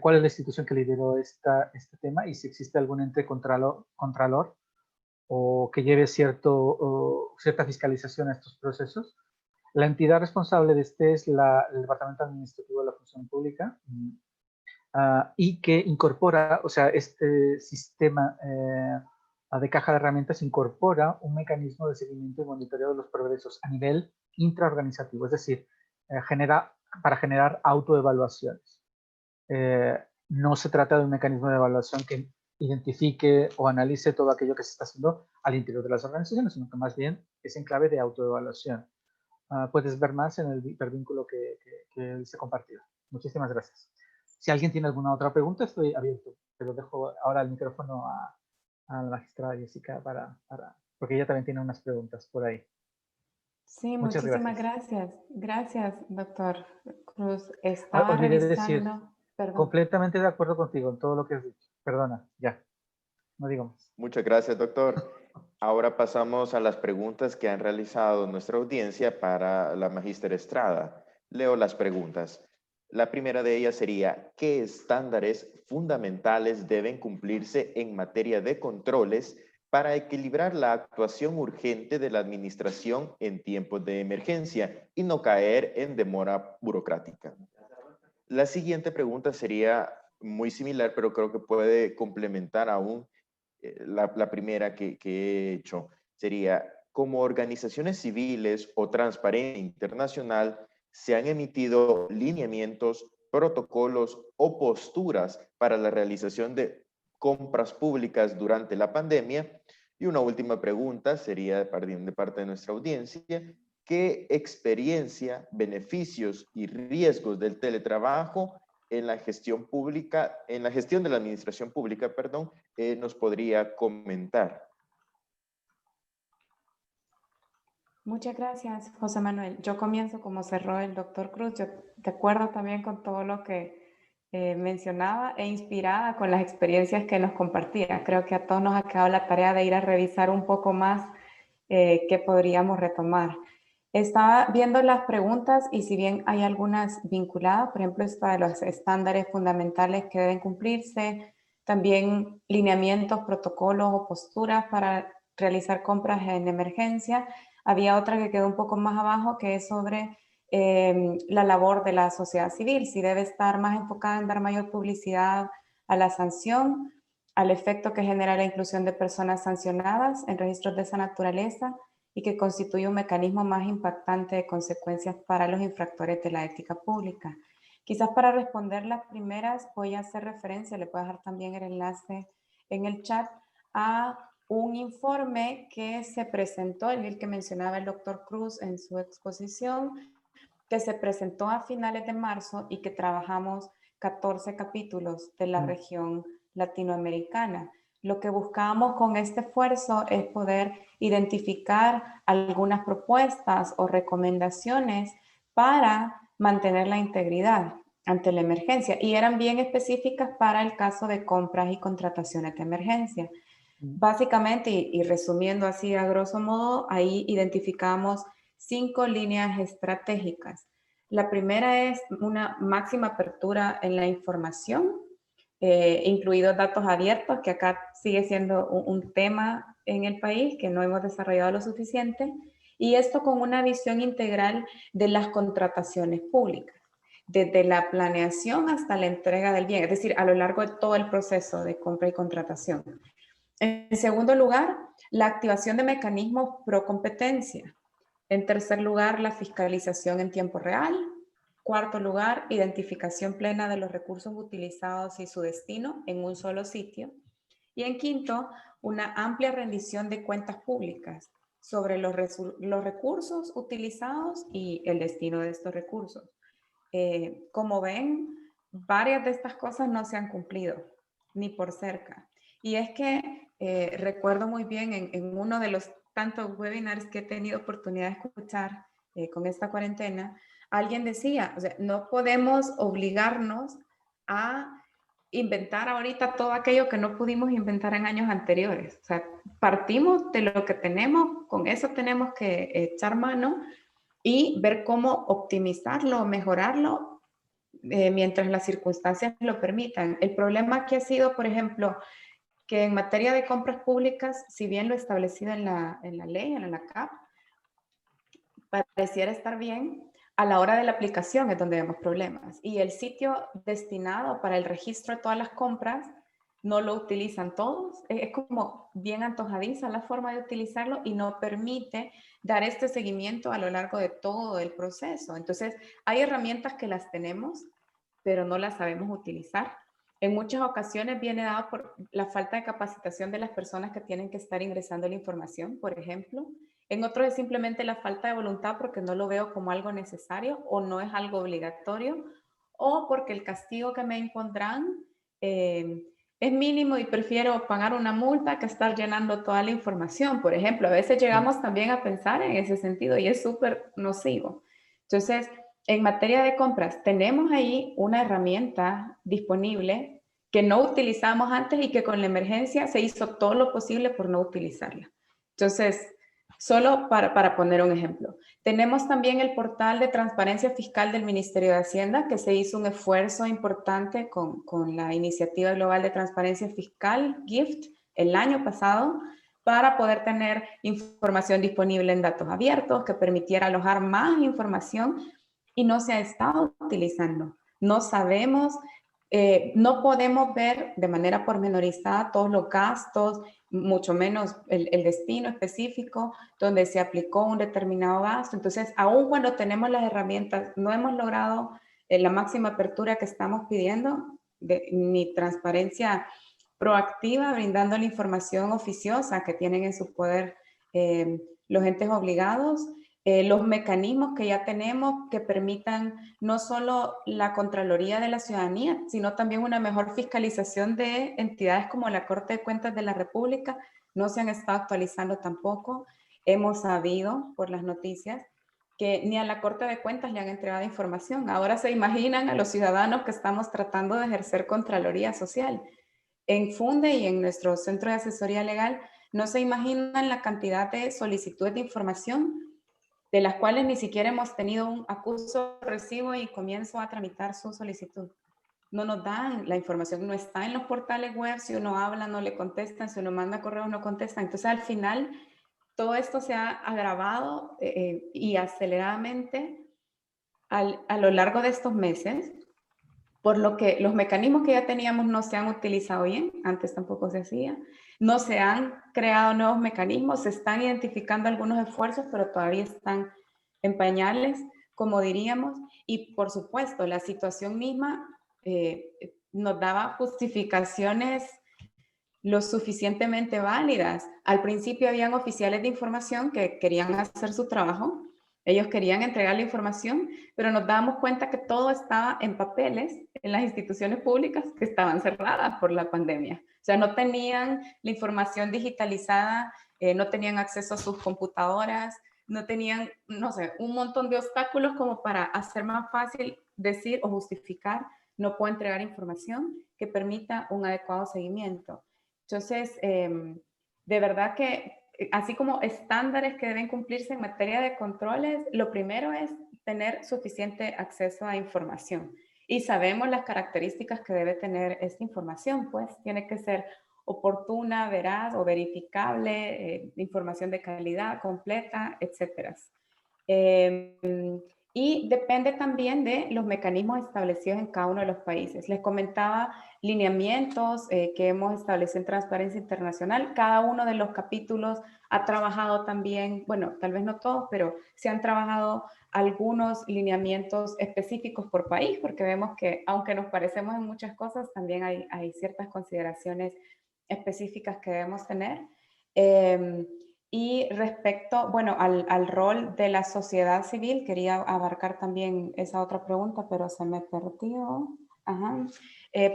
cuál es la institución que lideró este tema y si existe algún ente contralor o que lleve cierta fiscalización a estos procesos. La entidad responsable de este es el Departamento Administrativo de la Función Pública y que incorpora, o sea, este sistema de caja de herramientas incorpora un mecanismo de seguimiento y monitoreo de los progresos a nivel intraorganizativo, es decir, para generar autoevaluaciones. No se trata de un mecanismo de evaluación que identifique o analice todo aquello que se está haciendo al interior de las organizaciones, sino que más bien es en clave de autoevaluación. Puedes ver más en el hipervínculo que se compartió. Muchísimas gracias. Si alguien tiene alguna otra pregunta, estoy abierto, pero dejo ahora el micrófono a la magistrada Jessica porque ella también tiene unas preguntas por ahí. Sí, Muchas muchísimas gracias. Gracias, doctor Cruz. Estaba Olvidé decir, revisando, perdón. completamente de acuerdo contigo en todo lo que has dicho. Perdona, ya, no digo más. Muchas gracias, doctor. Ahora pasamos a las preguntas que han realizado nuestra audiencia para la magíster Estrada. Leo las preguntas. La primera de ellas sería, ¿qué estándares fundamentales deben cumplirse en materia de controles para equilibrar la actuación urgente de la administración en tiempos de emergencia y no caer en demora burocrática? La siguiente pregunta sería muy similar, pero creo que puede complementar aún la primera que he hecho. Sería, como organizaciones civiles o Transparencia Internacional, se han emitido lineamientos, protocolos o posturas para la realización de compras públicas durante la pandemia. Y una última pregunta sería de parte de nuestra audiencia, ¿qué experiencia, beneficios y riesgos del teletrabajo en la gestión pública, en la gestión de la administración pública, perdón, nos podría comentar? Muchas gracias, José Manuel. Yo comienzo como cerró el doctor Cruz. Yo de acuerdo también con todo lo que mencionaba e inspirada con las experiencias que nos compartía. Creo que a todos nos ha quedado la tarea de ir a revisar un poco más qué podríamos retomar. Estaba viendo las preguntas y si bien hay algunas vinculadas, por ejemplo, esta de los estándares fundamentales que deben cumplirse, también lineamientos, protocolos o posturas para realizar compras en emergencia. Había otra que quedó un poco más abajo, que es sobre la labor de la sociedad civil, si debe estar más enfocada en dar mayor publicidad a la sanción, al efecto que genera la inclusión de personas sancionadas en registros de esa naturaleza y que constituye un mecanismo más impactante de consecuencias para los infractores de la ética pública. Quizás para responder las primeras voy a hacer referencia, le puedo dejar también el enlace en el chat, a un informe que se presentó, el que mencionaba el doctor Cruz en su exposición, que se presentó a finales de marzo y que trabajamos 14 capítulos de la región latinoamericana. Lo que buscamos con este esfuerzo es poder identificar algunas propuestas o recomendaciones para mantener la integridad ante la emergencia, y eran bien específicas para el caso de compras y contrataciones de emergencia. Básicamente, y resumiendo así a grosso modo, ahí identificamos 5 líneas estratégicas. La primera es una máxima apertura en la información, incluidos datos abiertos, que acá sigue siendo un tema en el país que no hemos desarrollado lo suficiente, y esto con una visión integral de las contrataciones públicas, desde la planeación hasta la entrega del bien, es decir, a lo largo de todo el proceso de compra y contratación. En segundo lugar, la activación de mecanismos pro competencia. En tercer lugar, la fiscalización en tiempo real. Cuarto lugar, identificación plena de los recursos utilizados y su destino en un solo sitio. Y en quinto, una amplia rendición de cuentas públicas sobre los recursos utilizados y el destino de estos recursos. Como ven, varias de estas cosas no se han cumplido, ni por cerca. Y es que recuerdo muy bien en uno de los tantos webinars que he tenido oportunidad de escuchar con esta cuarentena, alguien decía, o sea, no podemos obligarnos a inventar ahorita todo aquello que no pudimos inventar en años anteriores. O sea, partimos de lo que tenemos, con eso tenemos que echar mano y ver cómo optimizarlo, mejorarlo mientras las circunstancias lo permitan. El problema aquí ha sido, por ejemplo, que en materia de compras públicas, si bien lo establecido en la ley, en la CAP, pareciera estar bien, a la hora de la aplicación es donde vemos problemas. Y el sitio destinado para el registro de todas las compras no lo utilizan todos. Es como bien antojadiza la forma de utilizarlo y no permite dar este seguimiento a lo largo de todo el proceso. Entonces, hay herramientas que las tenemos, pero no las sabemos utilizar. En muchas ocasiones viene dado por la falta de capacitación de las personas que tienen que estar ingresando la información, por ejemplo. En otros es simplemente la falta de voluntad porque no lo veo como algo necesario o no es algo obligatorio, o porque el castigo que me impondrán es mínimo y prefiero pagar una multa que estar llenando toda la información. Por ejemplo, a veces llegamos también a pensar en ese sentido y es súper nocivo. Entonces, en materia de compras, tenemos ahí una herramienta disponible que no utilizamos antes y que con la emergencia se hizo todo lo posible por no utilizarla. Entonces, solo para poner un ejemplo. Tenemos también el portal de transparencia fiscal del Ministerio de Hacienda, que se hizo un esfuerzo importante con la Iniciativa Global de Transparencia Fiscal, GIFT, el año pasado, para poder tener información disponible en datos abiertos, que permitiera alojar más información, y no se ha estado utilizando. No sabemos, no podemos ver de manera pormenorizada todos los gastos, mucho menos el destino específico donde se aplicó un determinado gasto. Entonces, aun cuando tenemos las herramientas, no hemos logrado la máxima apertura que estamos pidiendo, ni transparencia proactiva, brindando la información oficiosa que tienen en su poder los entes obligados, los mecanismos que ya tenemos que permitan no solo la Contraloría de la Ciudadanía, sino también una mejor fiscalización de entidades como la Corte de Cuentas de la República, no se han estado actualizando tampoco. Hemos sabido por las noticias que ni a la Corte de Cuentas le han entregado información. Ahora se imaginan a los ciudadanos que estamos tratando de ejercer Contraloría Social. En Funde y en nuestro Centro de Asesoría Legal no se imaginan la cantidad de solicitudes de información de las cuales ni siquiera hemos tenido un acuso, recibo y comienzo a tramitar su solicitud. No nos dan la información, no está en los portales web, si uno habla no le contestan, si uno manda correo no contestan. Entonces al final todo esto se ha agravado y aceleradamente a lo largo de estos meses, por lo que los mecanismos que ya teníamos no se han utilizado bien, antes tampoco se hacía, no se han creado nuevos mecanismos, se están identificando algunos esfuerzos, pero todavía están en pañales, como diríamos, y por supuesto la situación misma nos daba justificaciones lo suficientemente válidas. Al principio habían oficiales de información que querían hacer su trabajo Ellos querían entregar la información, pero nos dábamos cuenta que todo estaba en papeles en las instituciones públicas que estaban cerradas por la pandemia. O sea, no tenían la información digitalizada, no tenían acceso a sus computadoras, no tenían, no sé, un montón de obstáculos como para hacer más fácil decir o justificar, no puedo entregar información que permita un adecuado seguimiento. Entonces, de verdad que así como estándares que deben cumplirse en materia de controles, lo primero es tener suficiente acceso a información. Y sabemos las características que debe tener esta información, pues tiene que ser oportuna, veraz o verificable, información de calidad, completa, etc. Y depende también de los mecanismos establecidos en cada uno de los países. Les comentaba lineamientos que hemos establecido en Transparencia Internacional. Cada uno de los capítulos ha trabajado también, bueno, tal vez no todos, pero se han trabajado algunos lineamientos específicos por país, porque vemos que aunque nos parecemos en muchas cosas, también hay ciertas consideraciones específicas que debemos tener. Y respecto, bueno, al rol de la sociedad civil, quería abarcar también esa otra pregunta, pero se me perdió. Ajá.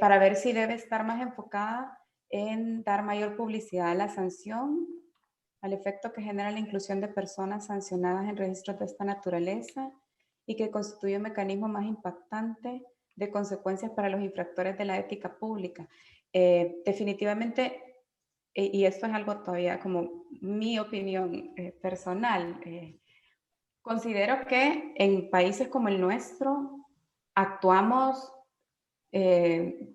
Para ver si debe estar más enfocada en dar mayor publicidad a la sanción, al efecto que genera la inclusión de personas sancionadas en registros de esta naturaleza y que constituye un mecanismo más impactante de consecuencias para los infractores de la ética pública. Definitivamente, y esto es algo todavía como mi opinión personal, considero que en países como el nuestro actuamos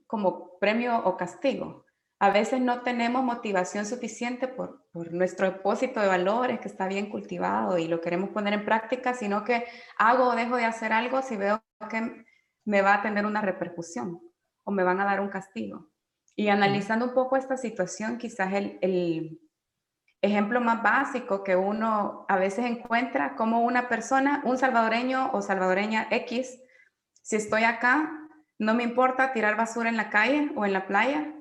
como premio o castigo. A veces no tenemos motivación suficiente por nuestro depósito de valores que está bien cultivado y lo queremos poner en práctica, sino que hago o dejo de hacer algo si veo que me va a tener una repercusión o me van a dar un castigo. Y analizando un poco esta situación, quizás el ejemplo más básico que uno a veces encuentra, como una persona, un salvadoreño o salvadoreña X, si estoy acá, no me importa tirar basura en la calle o en la playa,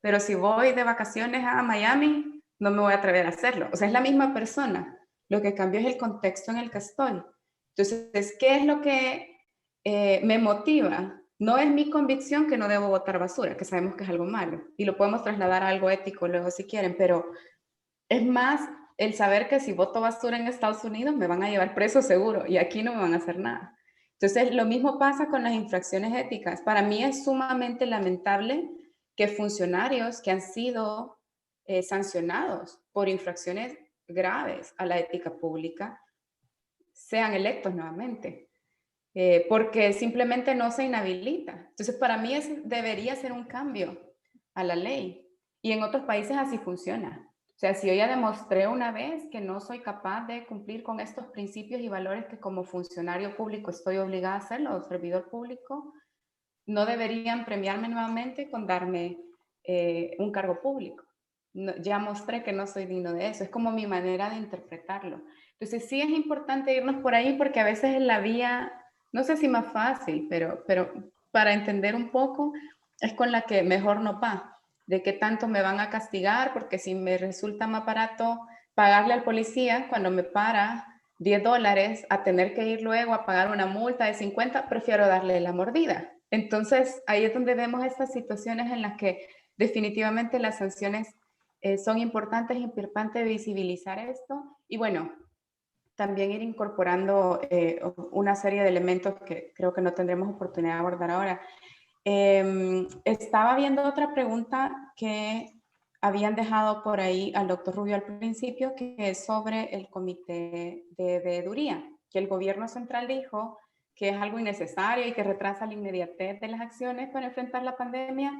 pero si voy de vacaciones a Miami, no me voy a atrever a hacerlo. O sea, es la misma persona. Lo que cambió es el contexto en el que estoy. Entonces, ¿qué es lo que me motiva? No es mi convicción que no debo botar basura, que sabemos que es algo malo, y lo podemos trasladar a algo ético luego si quieren, pero es más el saber que si boto basura en Estados Unidos me van a llevar preso seguro y aquí no me van a hacer nada. Entonces, lo mismo pasa con las infracciones éticas. Para mí es sumamente lamentable que funcionarios que han sido sancionados por infracciones graves a la ética pública sean electos nuevamente, porque simplemente no se inhabilita. Entonces, para mí debería ser un cambio a la ley. Y en otros países así funciona. O sea, si yo ya demostré una vez que no soy capaz de cumplir con estos principios y valores que como funcionario público estoy obligada a hacerlo, o servidor público, no deberían premiarme nuevamente con darme un cargo público. No, ya mostré que no soy digno de eso. Es como mi manera de interpretarlo. Entonces sí es importante irnos por ahí porque a veces es la vía, no sé si más fácil, pero para entender un poco es con la que mejor no va. De qué tanto me van a castigar, porque si me resulta más barato pagarle al policía cuando me para $10 a tener que ir luego a pagar una multa de 50, prefiero darle la mordida. Entonces, ahí es donde vemos estas situaciones en las que definitivamente las sanciones son importantes, es importante visibilizar esto y bueno, también ir incorporando una serie de elementos que creo que no tendremos oportunidad de abordar ahora. Estaba viendo otra pregunta que habían dejado por ahí al doctor Rubio al principio, que es sobre el comité de veeduría, que el gobierno central dijo que es algo innecesario y que retrasa la inmediatez de las acciones para enfrentar la pandemia.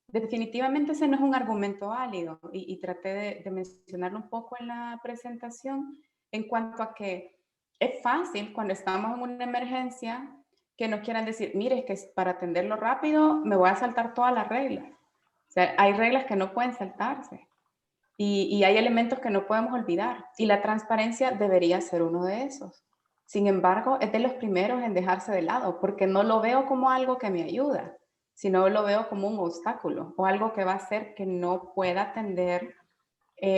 Definitivamente ese no es un argumento válido y traté de mencionarlo un poco en la presentación en cuanto a que es fácil cuando estamos en una emergencia que nos quieran decir, mire, es que para atenderlo rápido me voy a saltar todas las reglas. O sea, hay reglas que no pueden saltarse y hay elementos que no podemos olvidar y la transparencia debería ser uno de esos. Sin embargo, es de los primeros en dejarse de lado porque no lo veo como algo que me ayuda, sino lo veo como un obstáculo o algo que va a hacer que no pueda atender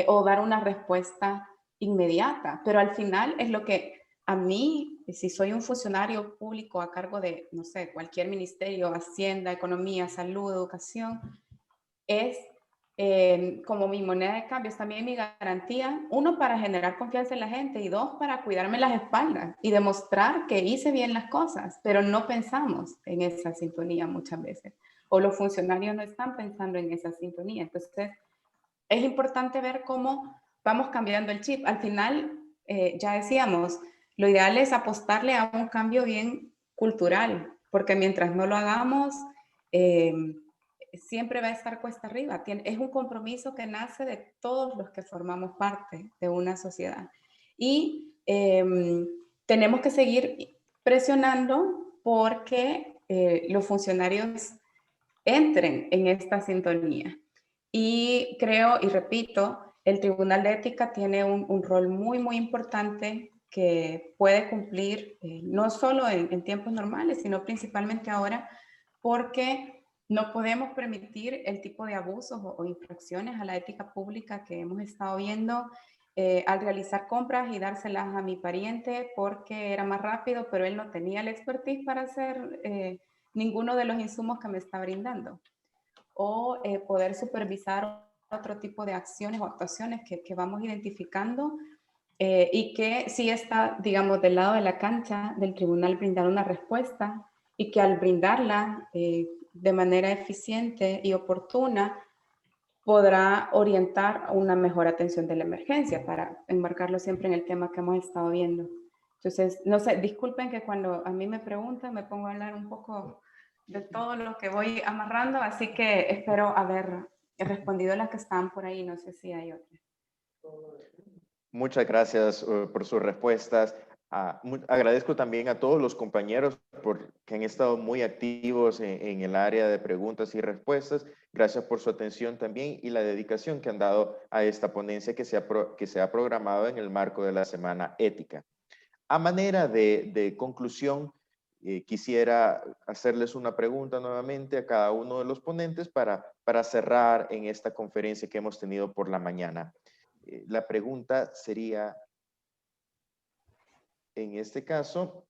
o dar una respuesta inmediata. Pero al final es lo que a mí, si soy un funcionario público a cargo de, no sé, cualquier ministerio, Hacienda, Economía, Salud, Educación, es como mi moneda de cambio, es también mi garantía, uno, para generar confianza en la gente y dos, para cuidarme las espaldas y demostrar que hice bien las cosas, pero no pensamos en esa sintonía muchas veces, o los funcionarios no están pensando en esa sintonía. Entonces, es importante ver cómo vamos cambiando el chip. Al final, ya decíamos, lo ideal es apostarle a un cambio bien cultural, porque mientras no lo hagamos, siempre va a estar cuesta arriba. Es un compromiso que nace de todos los que formamos parte de una sociedad. Y tenemos que seguir presionando porque los funcionarios entren en esta sintonía. Y creo, y repito, el Tribunal de Ética tiene un rol muy, muy importante que puede cumplir no solo en tiempos normales, sino principalmente ahora, porque no podemos permitir el tipo de abusos o infracciones a la ética pública que hemos estado viendo al realizar compras y dárselas a mi pariente porque era más rápido, pero él no tenía la expertise para hacer ninguno de los insumos que me está brindando. O poder supervisar otro tipo de acciones o actuaciones que vamos identificando y que sí está, digamos, del lado de la cancha del tribunal brindar una respuesta y que al brindarla de manera eficiente y oportuna podrá orientar una mejor atención de la emergencia, para enmarcarlo siempre en el tema que hemos estado viendo. Entonces, no sé, disculpen que cuando a mí me preguntan me pongo a hablar un poco de todo lo que voy amarrando, así que espero haber respondido las que están por ahí, no sé si hay otras. Muchas gracias por sus respuestas. Agradezco también a todos los compañeros que han estado muy activos en el área de preguntas y respuestas. Gracias por su atención también y la dedicación que han dado a esta ponencia que se ha programado en el marco de la Semana Ética. A manera de conclusión, quisiera hacerles una pregunta nuevamente a cada uno de los ponentes para cerrar en esta conferencia que hemos tenido por la mañana. La pregunta sería, en este caso,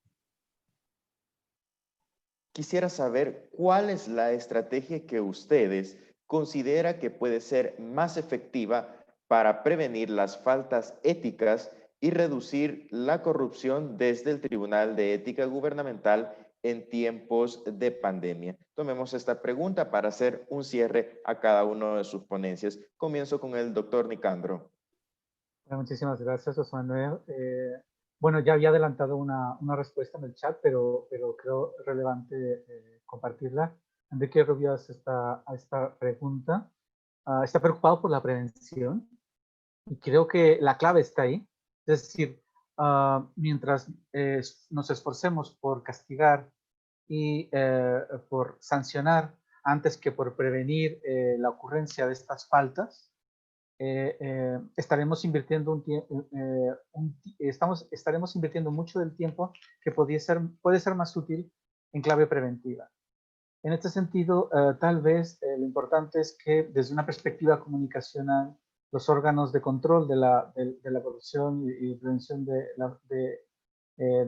quisiera saber cuál es la estrategia que ustedes consideran que puede ser más efectiva para prevenir las faltas éticas y reducir la corrupción desde el Tribunal de Ética Gubernamental en tiempos de pandemia. Tomemos esta pregunta para hacer un cierre a cada uno de sus ponencias. Comienzo con el doctor Nicandro. Muchísimas gracias, José Manuel. Bueno, ya había adelantado una respuesta en el chat, pero creo relevante compartirla. Enrique Rubio hace a esta pregunta. Está preocupado por la prevención y creo que la clave está ahí. Es decir, mientras nos esforcemos por castigar y por sancionar antes que por prevenir la ocurrencia de estas faltas, estaremos invirtiendo estaremos invirtiendo mucho del tiempo que puede ser más útil en clave preventiva. En este sentido, tal vez lo importante es que desde una perspectiva comunicacional, los órganos de control de la corrupción y prevención de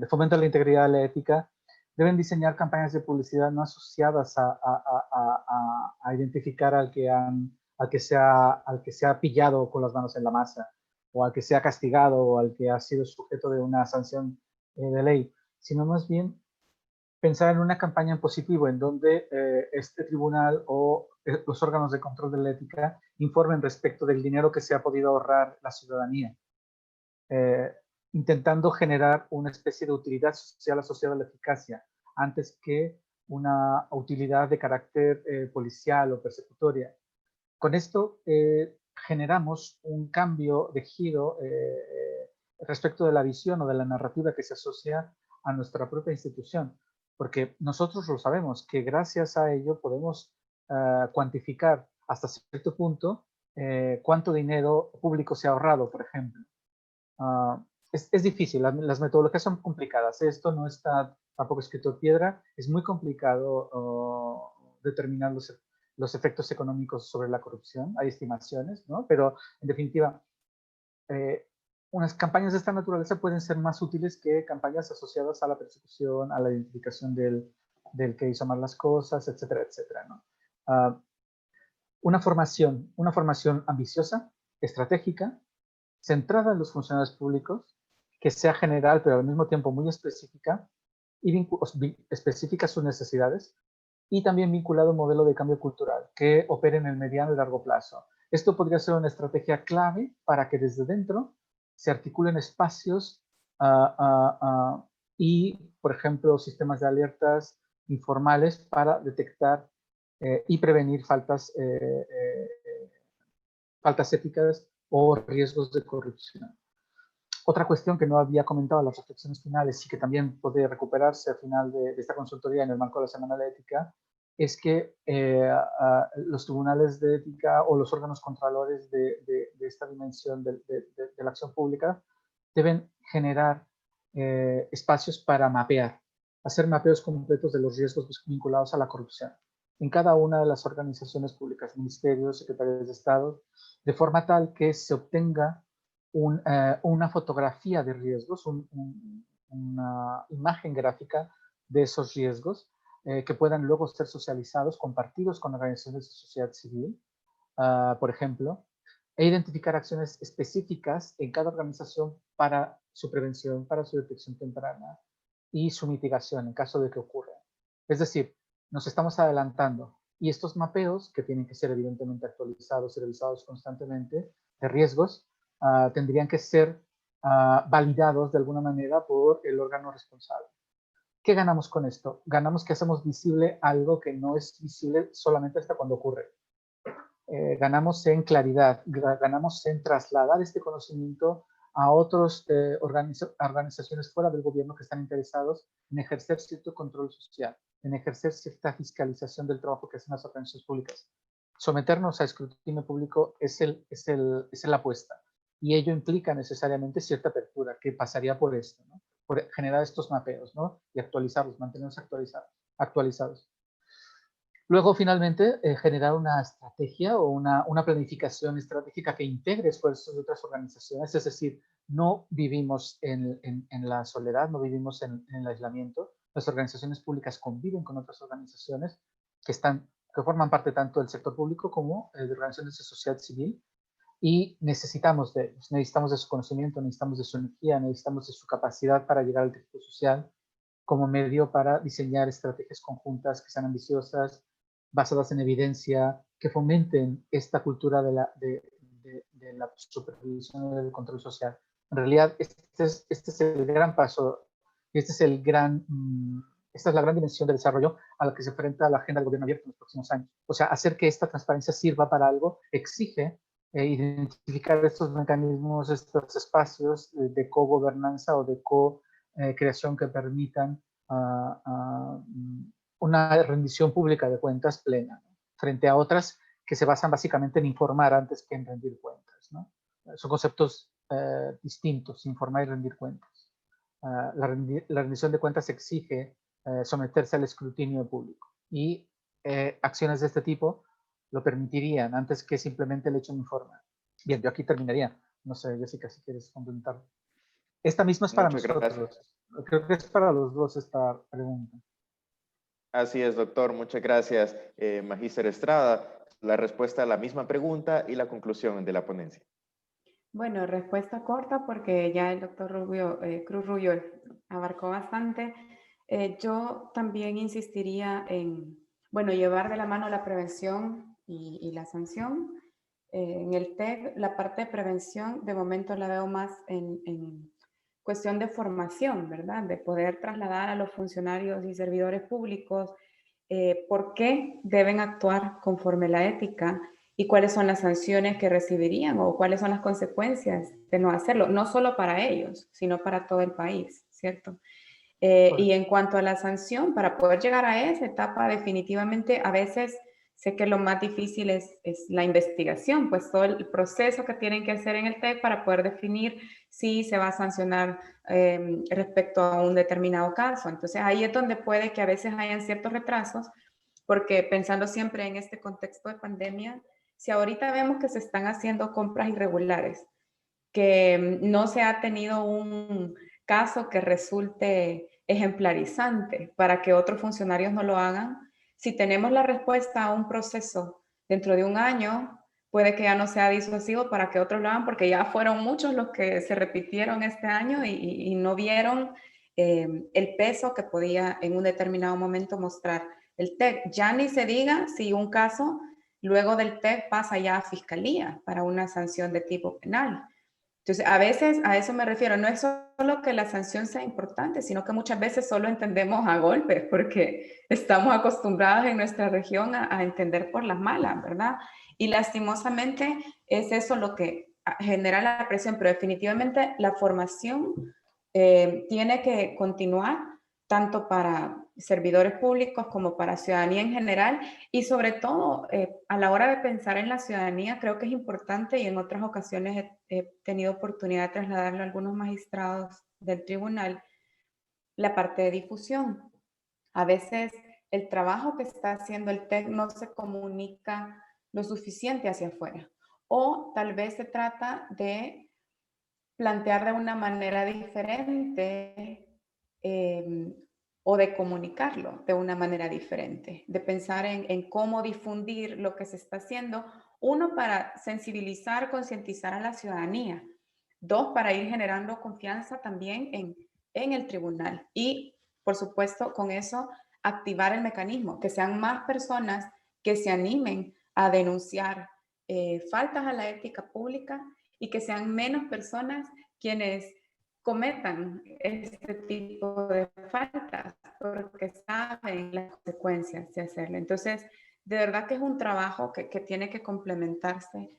fomento a la integridad de la ética deben diseñar campañas de publicidad no asociadas a identificar al que se ha pillado con las manos en la masa, o al que se ha castigado, o al que ha sido sujeto de una sanción de ley, sino más bien pensar en una campaña en positivo, en donde este tribunal o los órganos de control de la ética informen respecto del dinero que se ha podido ahorrar la ciudadanía, intentando generar una especie de utilidad social asociada a la eficacia, antes que una utilidad de carácter policial o persecutoria. Con esto generamos un cambio de giro respecto de la visión o de la narrativa que se asocia a nuestra propia institución, porque nosotros lo sabemos, que gracias a ello podemos cuantificar hasta cierto punto cuánto dinero público se ha ahorrado, por ejemplo. Es difícil, las metodologías son complicadas, esto no está tampoco escrito en piedra, es muy complicado determinar los efectos económicos sobre la corrupción, hay estimaciones, ¿no? Pero en definitiva, unas campañas de esta naturaleza pueden ser más útiles que campañas asociadas a la persecución, a la identificación del que hizo mal las cosas, etcétera, etcétera, ¿no? Una formación ambiciosa, estratégica, centrada en los funcionarios públicos, que sea general, pero al mismo tiempo muy específica, y específica sus necesidades, y también vinculado a un modelo de cambio cultural que opere en el mediano y largo plazo. Esto podría ser una estrategia clave para que desde dentro se articulen espacios y, por ejemplo, sistemas de alertas informales para detectar y prevenir faltas éticas o riesgos de corrupción. Otra cuestión que no había comentado en las reflexiones finales y que también puede recuperarse al final de esta consultoría en el marco de la Semana de la Ética es que los tribunales de ética o los órganos controladores de esta dimensión de la acción pública deben generar espacios para hacer mapeos completos de los riesgos vinculados a la corrupción en cada una de las organizaciones públicas, ministerios, secretarios de Estado, de forma tal que se obtenga una fotografía de riesgos, una imagen gráfica de esos riesgos que puedan luego ser socializados, compartidos con organizaciones de sociedad civil, por ejemplo, e identificar acciones específicas en cada organización para su prevención, para su detección temprana y su mitigación en caso de que ocurra. Es decir, nos estamos adelantando y estos mapeos, que tienen que ser evidentemente actualizados y revisados constantemente, de riesgos, tendrían que ser validados de alguna manera por el órgano responsable. ¿Qué ganamos con esto? Ganamos que hacemos visible algo que no es visible solamente hasta cuando ocurre. Ganamos en claridad, ganamos en trasladar este conocimiento a otras organizaciones fuera del gobierno que están interesados en ejercer cierto control social, en ejercer cierta fiscalización del trabajo que hacen las organizaciones públicas. Someternos a escrutinio público es la apuesta, y ello implica necesariamente cierta apertura, que pasaría por esto, ¿no? Por generar estos mapeos, ¿no? Y actualizarlos, mantenerlos actualizados. Luego, finalmente, generar una estrategia o una planificación estratégica que integre esfuerzos de otras organizaciones. Es decir, no vivimos en la soledad, no vivimos en el aislamiento. Las organizaciones públicas conviven con otras organizaciones que forman parte tanto del sector público como de organizaciones de sociedad civil, y necesitamos de ellos, necesitamos de su conocimiento, necesitamos de su energía, necesitamos de su capacidad para llegar al tejido social como medio para diseñar estrategias conjuntas que sean ambiciosas, basadas en evidencia, que fomenten esta cultura de la supervisión y del control social. En realidad, este es el gran paso, esta es la gran dimensión del desarrollo a la que se enfrenta la agenda del gobierno abierto en los próximos años. O sea, hacer que esta transparencia sirva para algo exige identificar estos mecanismos, estos espacios de cogobernanza o de co-creación que permitan una rendición pública de cuentas plena, ¿no? Frente a otras que se basan básicamente en informar antes que en rendir cuentas, ¿no? Son conceptos distintos, informar y rendir cuentas. La rendición de cuentas exige someterse al escrutinio público, y acciones de este tipo lo permitirían antes que simplemente el hecho de informar. Bien, yo aquí terminaría. No sé, Jessica, si quieres complementar. Esta misma es para Muchas nosotros. gracias. Creo que es para los dos esta pregunta. Así es, doctor. Muchas gracias, Magíster Estrada. La respuesta a la misma pregunta y la conclusión de la ponencia. Bueno, respuesta corta porque ya el doctor Cruz Rubio abarcó bastante. Yo también insistiría en, bueno, llevar de la mano la prevención y la sanción. En el TEC, la parte de prevención, de momento la veo más en cuestión de formación, ¿verdad? De poder trasladar a los funcionarios y servidores públicos por qué deben actuar conforme la ética y cuáles son las sanciones que recibirían o cuáles son las consecuencias de no hacerlo, no solo para ellos, sino para todo el país, ¿cierto? Y en cuanto a la sanción, para poder llegar a esa etapa, definitivamente a veces sé que lo más difícil es la investigación, pues todo el proceso que tienen que hacer en el TEC para poder definir si se va a sancionar respecto a un determinado caso. Entonces ahí es donde puede que a veces hayan ciertos retrasos, porque pensando siempre en este contexto de pandemia, si ahorita vemos que se están haciendo compras irregulares, que no se ha tenido un caso que resulte ejemplarizante para que otros funcionarios no lo hagan. Si tenemos la respuesta a un proceso dentro de un año, puede que ya no sea disuasivo para que otros lo hagan, porque ya fueron muchos los que se repitieron este año y no vieron el peso que podía en un determinado momento mostrar el TEC. Ya ni se diga si un caso luego del TEC pasa ya a fiscalía para una sanción de tipo penal. Entonces, a veces a eso me refiero, no es solo que la sanción sea importante, sino que muchas veces solo entendemos a golpes, porque estamos acostumbrados en nuestra región a entender por las malas, ¿verdad? Y lastimosamente es eso lo que genera la presión, pero definitivamente la formación tiene que continuar tanto para servidores públicos como para ciudadanía en general, y sobre todo a la hora de pensar en la ciudadanía, creo que es importante, y en otras ocasiones he tenido oportunidad de trasladarlo a algunos magistrados del tribunal, la parte de difusión. A veces el trabajo que está haciendo el TEC no se comunica lo suficiente hacia afuera, o tal vez se trata de plantear de una manera diferente o de comunicarlo de una manera diferente, de pensar en cómo difundir lo que se está haciendo. Uno, para sensibilizar, concientizar a la ciudadanía. Dos, para ir generando confianza también en el tribunal. Y, por supuesto, con eso, activar el mecanismo, que sean más personas que se animen a denunciar faltas a la ética pública, y que sean menos personas quienes cometan este tipo de faltas, porque saben las consecuencias de hacerlo. Entonces, de verdad que es un trabajo que tiene que complementarse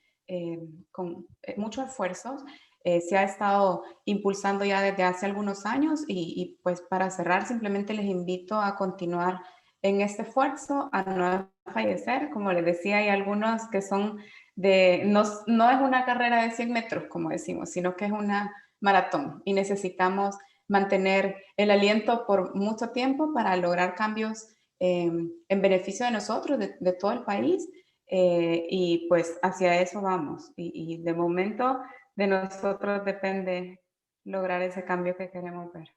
con muchos esfuerzos. Se ha estado impulsando ya desde hace algunos años, y pues para cerrar, simplemente les invito a continuar en este esfuerzo, a no fallecer. Como les decía, hay algunos que son no es una carrera de 100 metros, como decimos, sino que es una maratón, y necesitamos mantener el aliento por mucho tiempo para lograr cambios en beneficio de nosotros, de todo el país, y pues hacia eso vamos, y de momento de nosotros depende lograr ese cambio que queremos ver.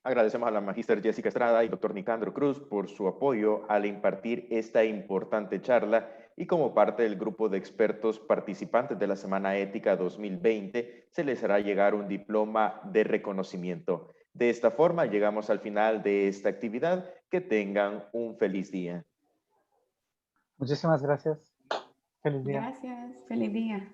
Agradecemos a la magíster Jessica Estrada y doctor Nicandro Cruz por su apoyo al impartir esta importante charla, y como parte del grupo de expertos participantes de la Semana Ética 2020 se les hará llegar un diploma de reconocimiento. De esta forma llegamos al final de esta actividad. Que tengan un feliz día. Muchísimas gracias. Feliz día. Gracias, feliz día.